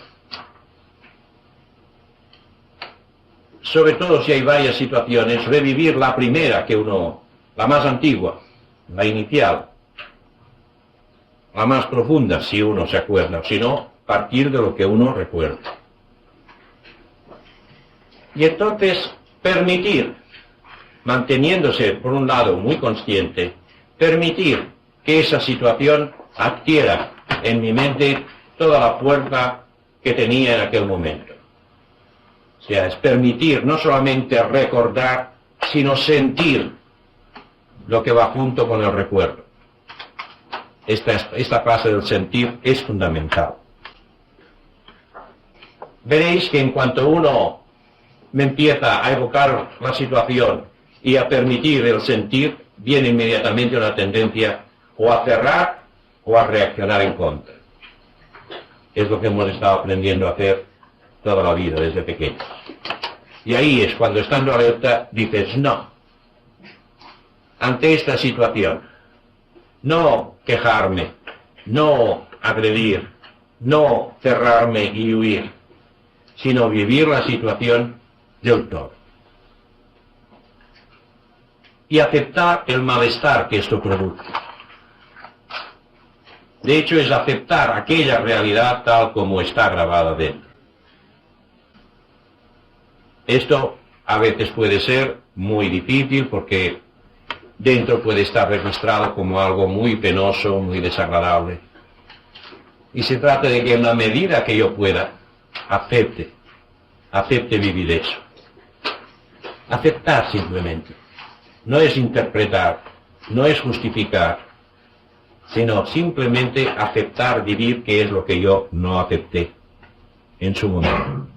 sobre todo si hay varias situaciones, revivir la primera la más antigua, la inicial, la más profunda, si uno se acuerda, o si no, partir de lo que uno recuerda. Y entonces permitir, manteniéndose por un lado muy consciente, permitir que esa situación adquiera en mi mente toda la fuerza que tenía en aquel momento. O sea, es permitir no solamente recordar, sino sentir lo que va junto con el recuerdo. Esta fase del sentir es fundamental. Veréis que en cuanto uno me empieza a evocar la situación y a permitir el sentir, viene inmediatamente una tendencia o a cerrar o a reaccionar en contra. Es lo que hemos estado aprendiendo a hacer toda la vida, desde pequeños. Y ahí es cuando, estando alerta, dices no. Ante esta situación, no quejarme, no agredir, no cerrarme y huir, sino vivir la situación del todo. Y aceptar el malestar que esto produce. De hecho, es aceptar aquella realidad tal como está grabada dentro. Esto a veces puede ser muy difícil porque dentro puede estar registrado como algo muy penoso, muy desagradable. Y se trata de que en la medida que yo pueda, acepte vivir eso. Aceptar simplemente. No es interpretar, no es justificar, sino simplemente aceptar vivir, que es lo que yo no acepté en su momento.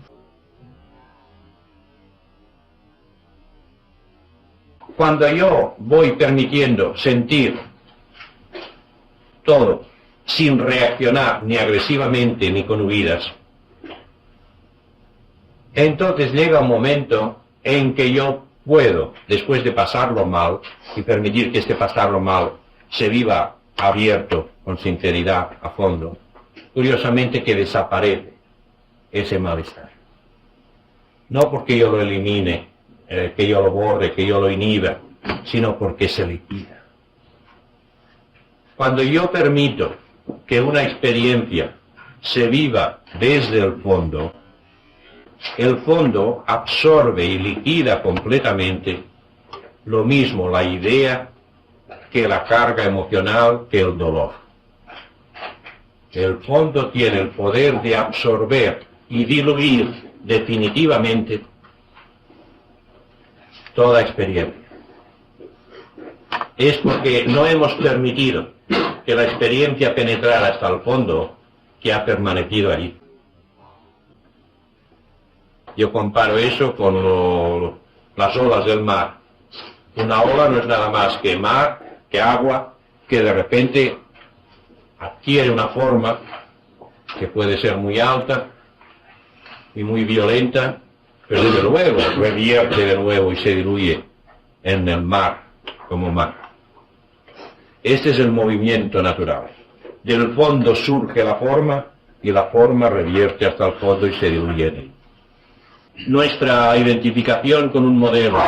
Cuando yo voy permitiendo sentir todo sin reaccionar ni agresivamente ni con huidas, entonces llega un momento en que yo puedo, después de pasarlo mal, y permitir que este pasarlo mal se viva abierto, con sinceridad, a fondo, curiosamente que desaparece ese malestar. No porque yo lo elimine, que yo lo borre, que yo lo inhiba, sino porque se liquida. Cuando yo permito que una experiencia se viva desde el fondo absorbe y liquida completamente lo mismo la idea que la carga emocional, que el dolor. El fondo tiene el poder de absorber y diluir definitivamente toda experiencia. Es porque no hemos permitido que la experiencia penetrara hasta el fondo que ha permanecido allí. Yo comparo eso con las olas del mar. Una ola no es nada más que mar, que agua, que de repente adquiere una forma que puede ser muy alta y muy violenta, pero desde luego revierte de nuevo y se diluye en el mar como mar. Este es el movimiento natural. Del fondo surge la forma y la forma revierte hasta el fondo y se diluye en él. Nuestra identificación con un modelo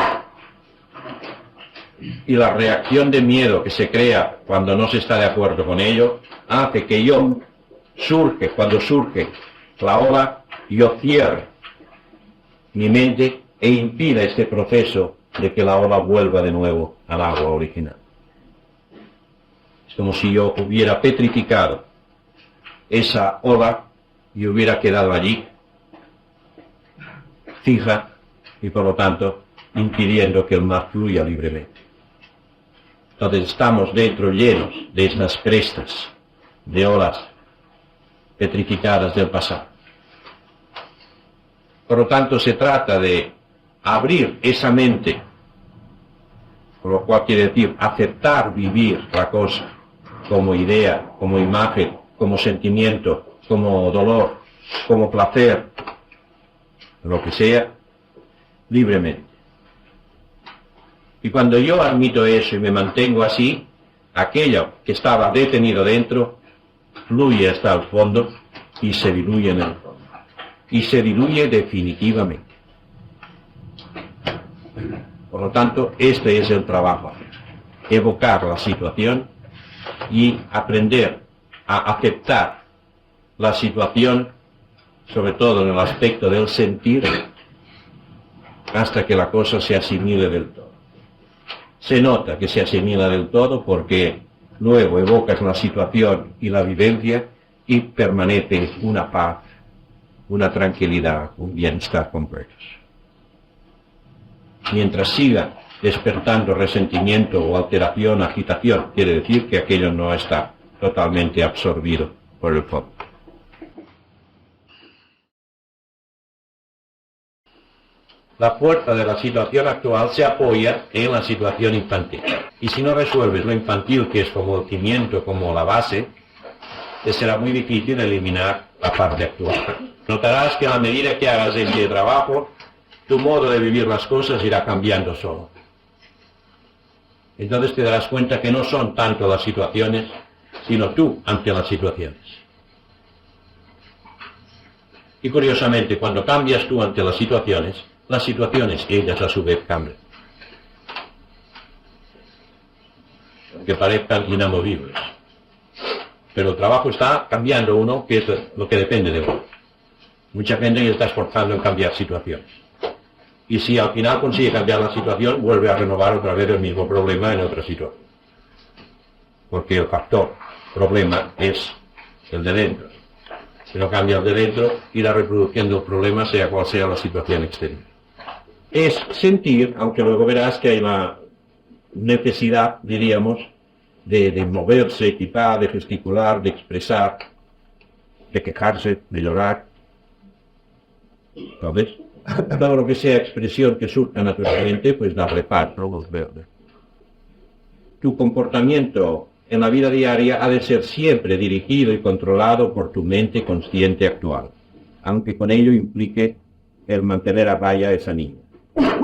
y la reacción de miedo que se crea cuando no se está de acuerdo con ello hace que cuando surge la ola, yo cierre mi mente e impida este proceso de que la ola vuelva de nuevo al agua original. Es como si yo hubiera petrificado esa ola y hubiera quedado allí fija y por lo tanto impidiendo que el mar fluya libremente. Entonces estamos dentro llenos de estas crestas de olas petrificadas del pasado. Por lo tanto se trata de abrir esa mente, por lo cual quiere decir aceptar vivir la cosa como idea, como imagen, como sentimiento, como dolor, como placer, lo que sea, libremente. Y cuando yo admito eso y me mantengo así, aquello que estaba detenido dentro, fluye hasta el fondo y se diluye en el fondo. Y se diluye definitivamente. Por lo tanto, este es el trabajo. Evocar la situación y aprender a aceptar la situación, sobre todo en el aspecto del sentir, hasta que la cosa se asimile del todo. Se nota que se asimila del todo porque luego evocas la situación y la vivencia y permanece una paz, una tranquilidad, un bienestar completos. Mientras siga despertando resentimiento o alteración, agitación, quiere decir que aquello no está totalmente absorbido por el fondo. La fuerza de la situación actual se apoya en la situación infantil. Y si no resuelves lo infantil, que es como el cimiento, como la base, te será muy difícil eliminar la parte actual. Notarás que a medida que hagas este trabajo, tu modo de vivir las cosas irá cambiando solo. Entonces te darás cuenta que no son tanto las situaciones, sino tú ante las situaciones. Y curiosamente, cuando cambias tú ante las situaciones ellas a su vez cambian. Que parezcan inamovibles. Pero el trabajo está cambiando uno, que es lo que depende de uno. Mucha gente se está esforzando en cambiar situaciones. Y si al final consigue cambiar la situación, vuelve a renovar otra vez el mismo problema en otra situación. Porque el factor problema es el de dentro. Si no cambia el de dentro, irá reproduciendo el problema, sea cual sea la situación exterior. Es sentir, aunque luego verás que hay la necesidad, diríamos, de moverse, quizá, de gesticular, de expresar, de quejarse, de llorar. ¿Sabes? Todo lo que sea expresión que surja naturalmente, pues darle paz, ¿no? Los verdes. Tu comportamiento en la vida diaria ha de ser siempre dirigido y controlado por tu mente consciente actual, aunque con ello implique el mantener a raya a esa niña.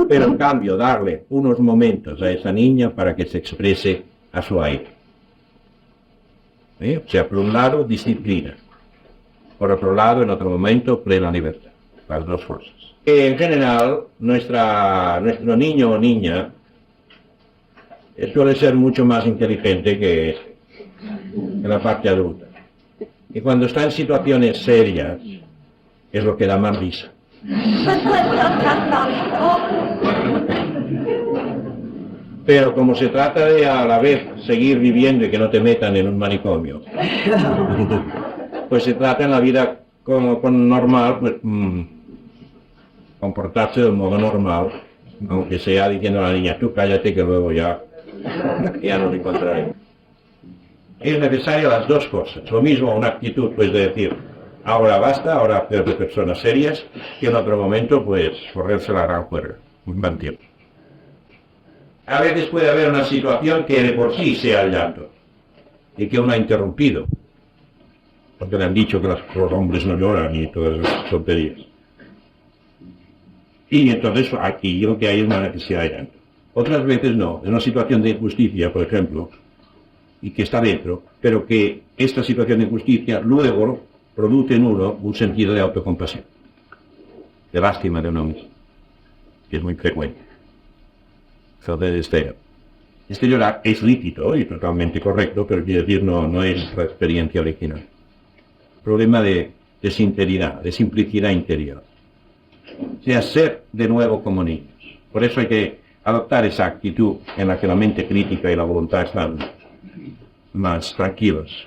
Pero en cambio darle unos momentos a esa niña para que se exprese a su aire. O sea, por un lado, disciplina. Por otro lado, en otro momento, plena libertad. Las dos fuerzas. En general, nuestro niño o niña suele ser mucho más inteligente que la parte adulta. Y cuando está en situaciones serias, es lo que da más risa. Pero como se trata de a la vez seguir viviendo y que no te metan en un manicomio, pues se trata en la vida con normal, pues, comportarse de un modo normal, aunque sea diciendo a la niña, tú cállate que luego ya nos encontraremos. Es necesario las dos cosas. Lo mismo una actitud, pues, de decir, ahora basta, ahora hacer de personas serias, y en otro momento, pues, correrse la gran juerga, infantil. A veces puede haber una situación que de por sí sea el llanto, y que uno ha interrumpido, porque le han dicho que los hombres no lloran y todas esas tonterías. Y entonces aquí lo que hay es una necesidad de llanto. Otras veces no, en una situación de injusticia, por ejemplo, y que está dentro, pero que esta situación de injusticia luego produce en uno un sentido de autocompasión, de lástima de uno mismo, que es muy frecuente. Entonces, este llorar es lícito y totalmente correcto, pero quiere decir no es la experiencia original. Problema de sinceridad, de simplicidad interior. O sea, ser de nuevo como niños. Por eso hay que adoptar esa actitud en la que la mente crítica y la voluntad están más tranquilos.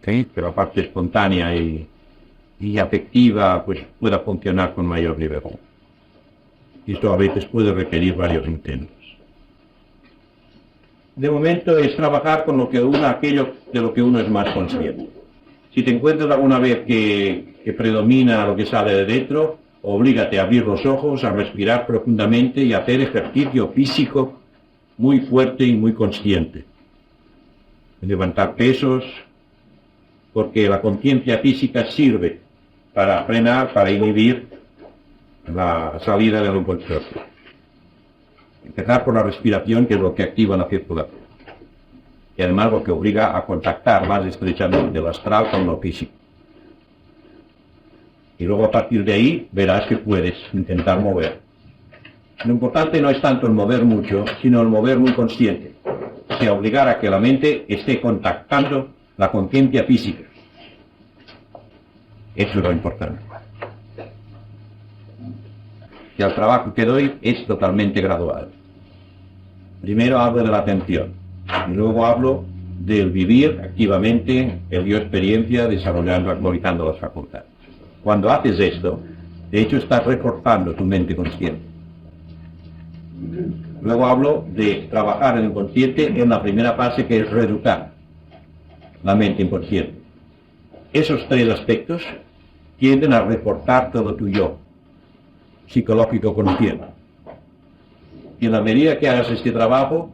¿Sí? Pero la parte espontánea y afectiva pues pueda funcionar con mayor libertad. Y esto a veces puede requerir varios intentos. De momento es trabajar con aquello de lo que uno es más consciente. Si te encuentras alguna vez que predomina lo que sale de dentro, oblígate a abrir los ojos, a respirar profundamente y a hacer ejercicio físico muy fuerte y muy consciente. Levantar pesos, porque la conciencia física sirve para frenar, para inhibir la salida del cuerpo. Empezar por la respiración, que es lo que activa la circulación. Y además lo que obliga a contactar más estrechamente lo astral con lo físico. Y luego a partir de ahí verás que puedes intentar mover. Lo importante no es tanto el mover mucho, sino el mover muy consciente. O sea, obligar a que la mente esté contactando la conciencia física. Eso es lo importante. Y el trabajo que doy es totalmente gradual. Primero hablo de la atención. Y luego hablo del vivir activamente el yo experiencia, desarrollando, actualizando las facultades. Cuando haces esto, de hecho estás reforzando tu mente consciente. Luego hablo de trabajar en el consciente en la primera fase, que es reeducar la mente inconsciente. Esos tres aspectos tienden a reforzar todo tu yo psicológico consciente. Y en la medida que hagas este trabajo,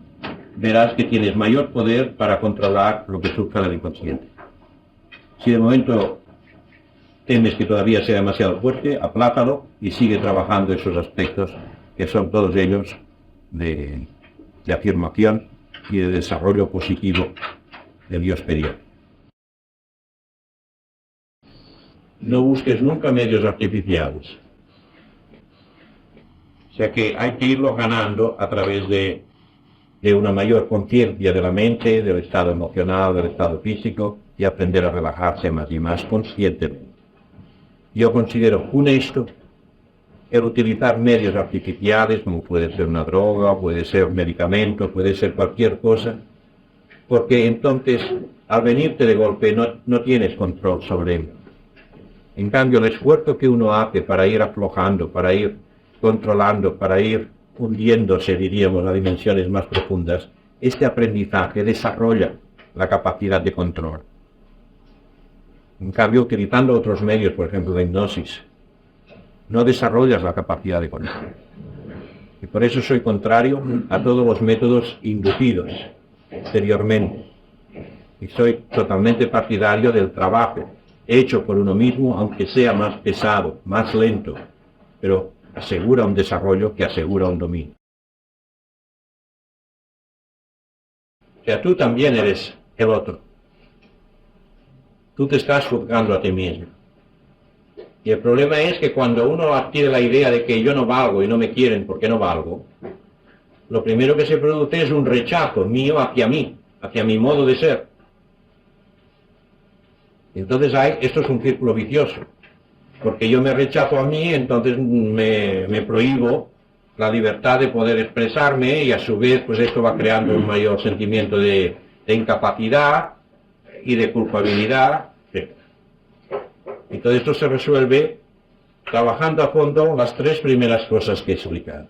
verás que tienes mayor poder para controlar lo que surja del inconsciente. Si de momento temes que todavía sea demasiado fuerte, aplázalo y sigue trabajando esos aspectos, que son todos ellos de afirmación y de desarrollo positivo del yo exterior. No busques nunca medios artificiales. O sea que hay que irlo ganando a través de una mayor conciencia de la mente, del estado emocional, del estado físico, y aprender a relajarse más y más conscientemente. Yo considero funesto el utilizar medios artificiales, como puede ser una droga, puede ser un medicamento, puede ser cualquier cosa, porque entonces al venirte de golpe no tienes control sobre él. En cambio, el esfuerzo que uno hace para ir aflojando, para ir controlando, para ir hundiéndose, diríamos, a dimensiones más profundas, este aprendizaje desarrolla la capacidad de control. En cambio, utilizando otros medios, por ejemplo, la hipnosis, no desarrollas la capacidad de control. Y por eso soy contrario a todos los métodos inducidos exteriormente. Y soy totalmente partidario del trabajo hecho por uno mismo, aunque sea más pesado, más lento, pero asegura un desarrollo que asegura un dominio. O sea, tú también eres el otro. Tú te estás juzgando a ti mismo. Y el problema es que cuando uno adquiere la idea de que yo no valgo y no me quieren porque no valgo, lo primero que se produce es un rechazo mío hacia mí, hacia mi modo de ser. Entonces esto es un círculo vicioso, porque yo me rechazo a mí, entonces me prohíbo la libertad de poder expresarme, y a su vez pues esto va creando un mayor sentimiento de incapacidad y de culpabilidad. Y todo esto se resuelve trabajando a fondo las tres primeras cosas que he explicado.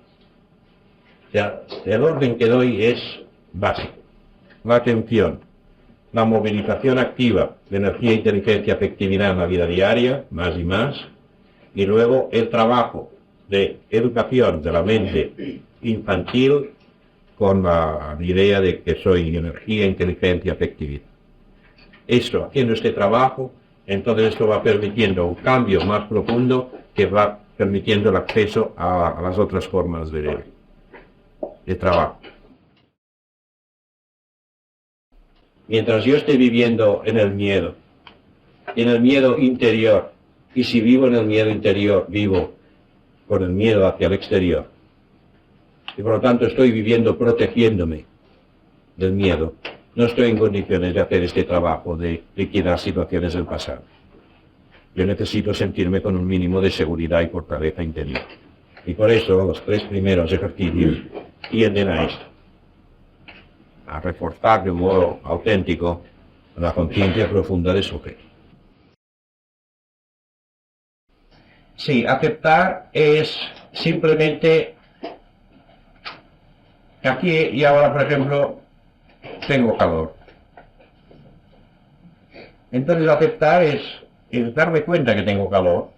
O sea, el orden que doy es básico: la atención, la movilización activa de energía, inteligencia, afectividad en la vida diaria, más y más, y luego el trabajo de educación de la mente infantil con la idea de que soy energía, inteligencia, afectividad. Esto, haciendo este trabajo, entonces esto va permitiendo un cambio más profundo que va permitiendo el acceso a las otras formas de trabajo. Mientras yo esté viviendo en el miedo interior, y si vivo en el miedo interior, vivo con el miedo hacia el exterior, y por lo tanto estoy viviendo protegiéndome del miedo, no estoy en condiciones de hacer este trabajo de liquidar situaciones del pasado. Yo necesito sentirme con un mínimo de seguridad y fortaleza interior. Y por eso los tres primeros ejercicios tienden a esto: a reforzar de un modo auténtico la conciencia profunda de sujeto. Sí, aceptar es simplemente que aquí y ahora, por ejemplo, tengo calor. Entonces aceptar es darme cuenta que tengo calor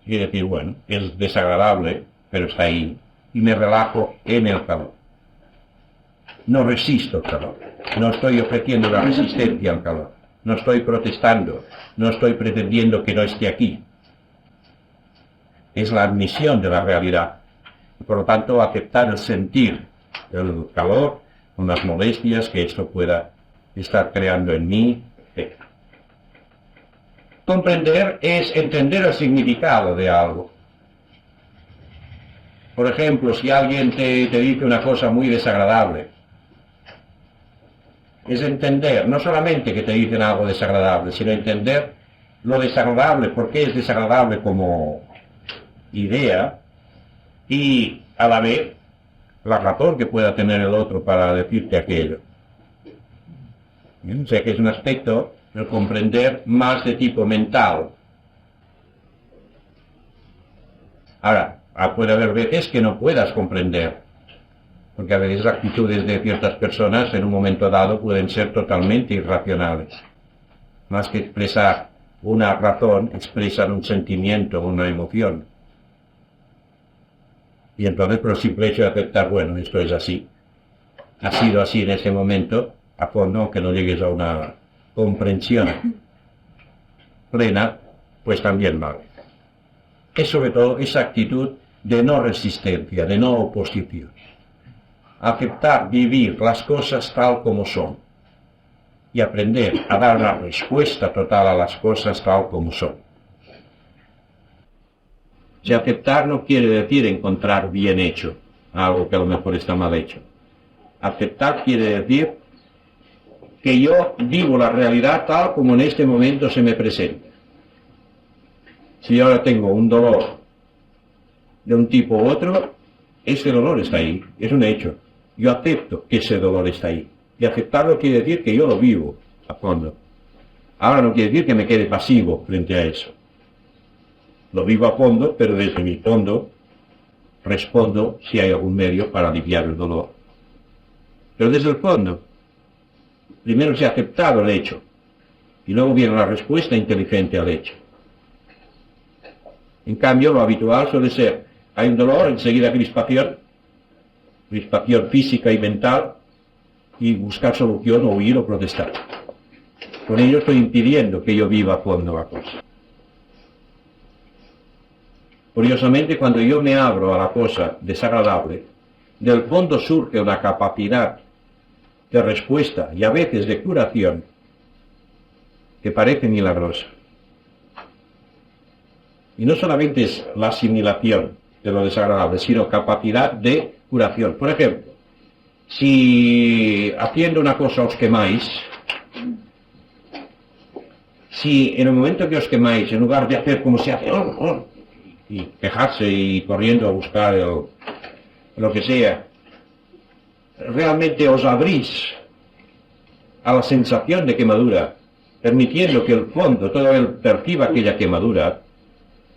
y decir, bueno, es desagradable, pero está ahí, y me relajo en el calor. No resisto el calor, no estoy ofreciendo la resistencia al calor, no estoy protestando, no estoy pretendiendo que no esté aquí. Es la admisión de la realidad. Por lo tanto, aceptar el sentir el calor con las molestias que esto pueda estar creando en mí. Comprender es entender el significado de algo. Por ejemplo, si alguien te dice una cosa muy desagradable, es entender, no solamente que te dicen algo desagradable, sino entender lo desagradable, por qué es desagradable como idea, y a la vez la razón que pueda tener el otro para decirte aquello. O sea que es un aspecto del comprender más de tipo mental. Ahora, puede haber veces que no puedas comprender, porque a veces las actitudes de ciertas personas en un momento dado pueden ser totalmente irracionales. Más que expresar una razón, expresan un sentimiento, una emoción. Y entonces, por el simple hecho de aceptar, bueno, esto es así, ha sido así en ese momento, a fondo, aunque no llegues a una comprensión plena, pues también vale. Es sobre todo esa actitud de no resistencia, de no oposición. Aceptar vivir las cosas tal como son y aprender a dar una respuesta total a las cosas tal como son. Si aceptar no quiere decir encontrar bien hecho algo que a lo mejor está mal hecho. Aceptar quiere decir que yo vivo la realidad tal como en este momento se me presenta. Si yo ahora tengo un dolor de un tipo u otro, ese dolor está ahí, es un hecho. Yo acepto que ese dolor está ahí. Y aceptarlo quiere decir que yo lo vivo a fondo. Ahora no quiere decir que me quede pasivo frente a eso. Lo vivo a fondo, pero desde mi fondo respondo si hay algún medio para aliviar el dolor. Pero desde el fondo, primero se ha aceptado el hecho, y luego viene la respuesta inteligente al hecho. En cambio, lo habitual suele ser, hay un dolor, enseguida crispación física y mental, y buscar solución, o huir o protestar. Con ello estoy impidiendo que yo viva a fondo la cosa. Curiosamente, cuando yo me abro a la cosa desagradable, del fondo surge una capacidad de respuesta y a veces de curación que parece milagrosa. Y no solamente es la asimilación de lo desagradable, sino capacidad de curación. Por ejemplo, si haciendo una cosa os quemáis, si en el momento que os quemáis, en lugar de hacer como se hace, y quejarse y corriendo a buscar lo que sea, realmente os abrís a la sensación de quemadura, permitiendo que el fondo, todo él perciba aquella quemadura,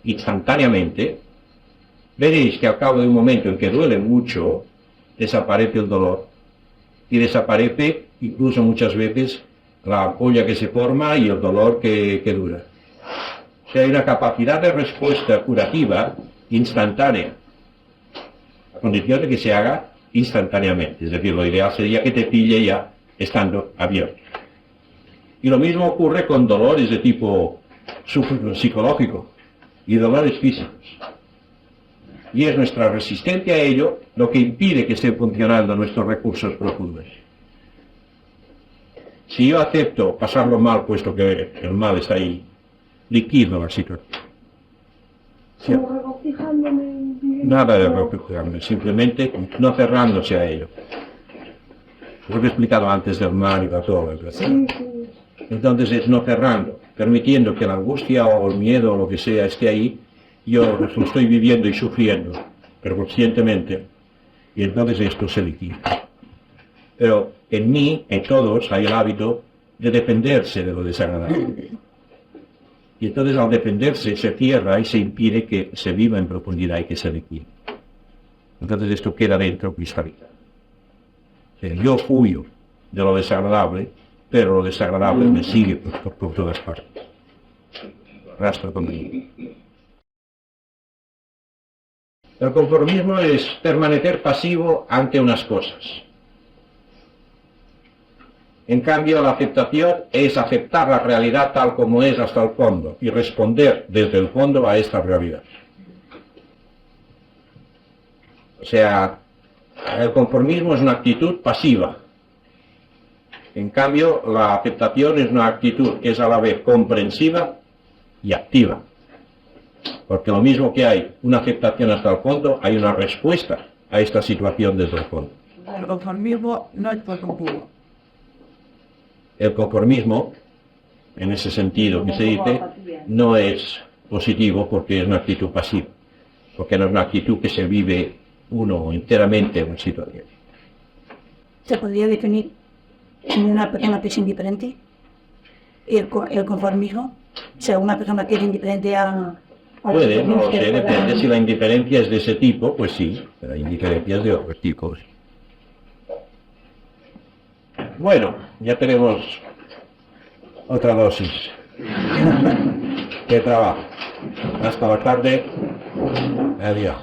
instantáneamente, veréis que al cabo de un momento en que duele mucho, desaparece el dolor. Y desaparece incluso muchas veces la ampolla que se forma y el dolor que dura. O sea, hay una capacidad de respuesta curativa instantánea, a condición de que se haga instantáneamente. Es decir, lo ideal sería que te pille ya estando abierto. Y lo mismo ocurre con dolores de tipo psicológico y dolores físicos. Y es nuestra resistencia a ello lo que impide que estén funcionando nuestros recursos profundos. Si yo acepto pasarlo mal, puesto que el mal está ahí, liquido la situación. Sí. Nada de regocijarme, simplemente no cerrándose a ello. Lo que he explicado antes del mal y de todo. Entonces es no cerrando, permitiendo que la angustia o el miedo o lo que sea esté ahí, yo lo estoy viviendo y sufriendo, pero conscientemente, y entonces esto se liquida. Pero en mí, en todos, hay el hábito de defenderse de lo desagradable. Y entonces al defenderse se cierra y se impide que se viva en profundidad y que se liquide. Entonces esto queda dentro cristalizado. O sea, yo huyo de lo desagradable, pero lo desagradable me sigue por todas partes. Rastro conmigo. El conformismo es permanecer pasivo ante unas cosas. En cambio, la aceptación es aceptar la realidad tal como es hasta el fondo y responder desde el fondo a esta realidad. O sea, el conformismo es una actitud pasiva. En cambio, la aceptación es una actitud que es a la vez comprensiva y activa. Porque lo mismo que hay una aceptación hasta el fondo, hay una respuesta a esta situación desde el fondo. El conformismo no es positivo. El conformismo, en ese sentido que se dice, no es positivo porque es una actitud pasiva. Porque no es una actitud que se vive uno enteramente en una situación. Se podría definir en una persona que es indiferente, el conformismo, o sea, una persona que es indiferente a Puede, no lo sé, depende. Si la indiferencia es de ese tipo, pues sí, pero hay indiferencias de otros tipos. Bueno, ya tenemos otra dosis. ¡Qué trabajo! Hasta la tarde. Adiós.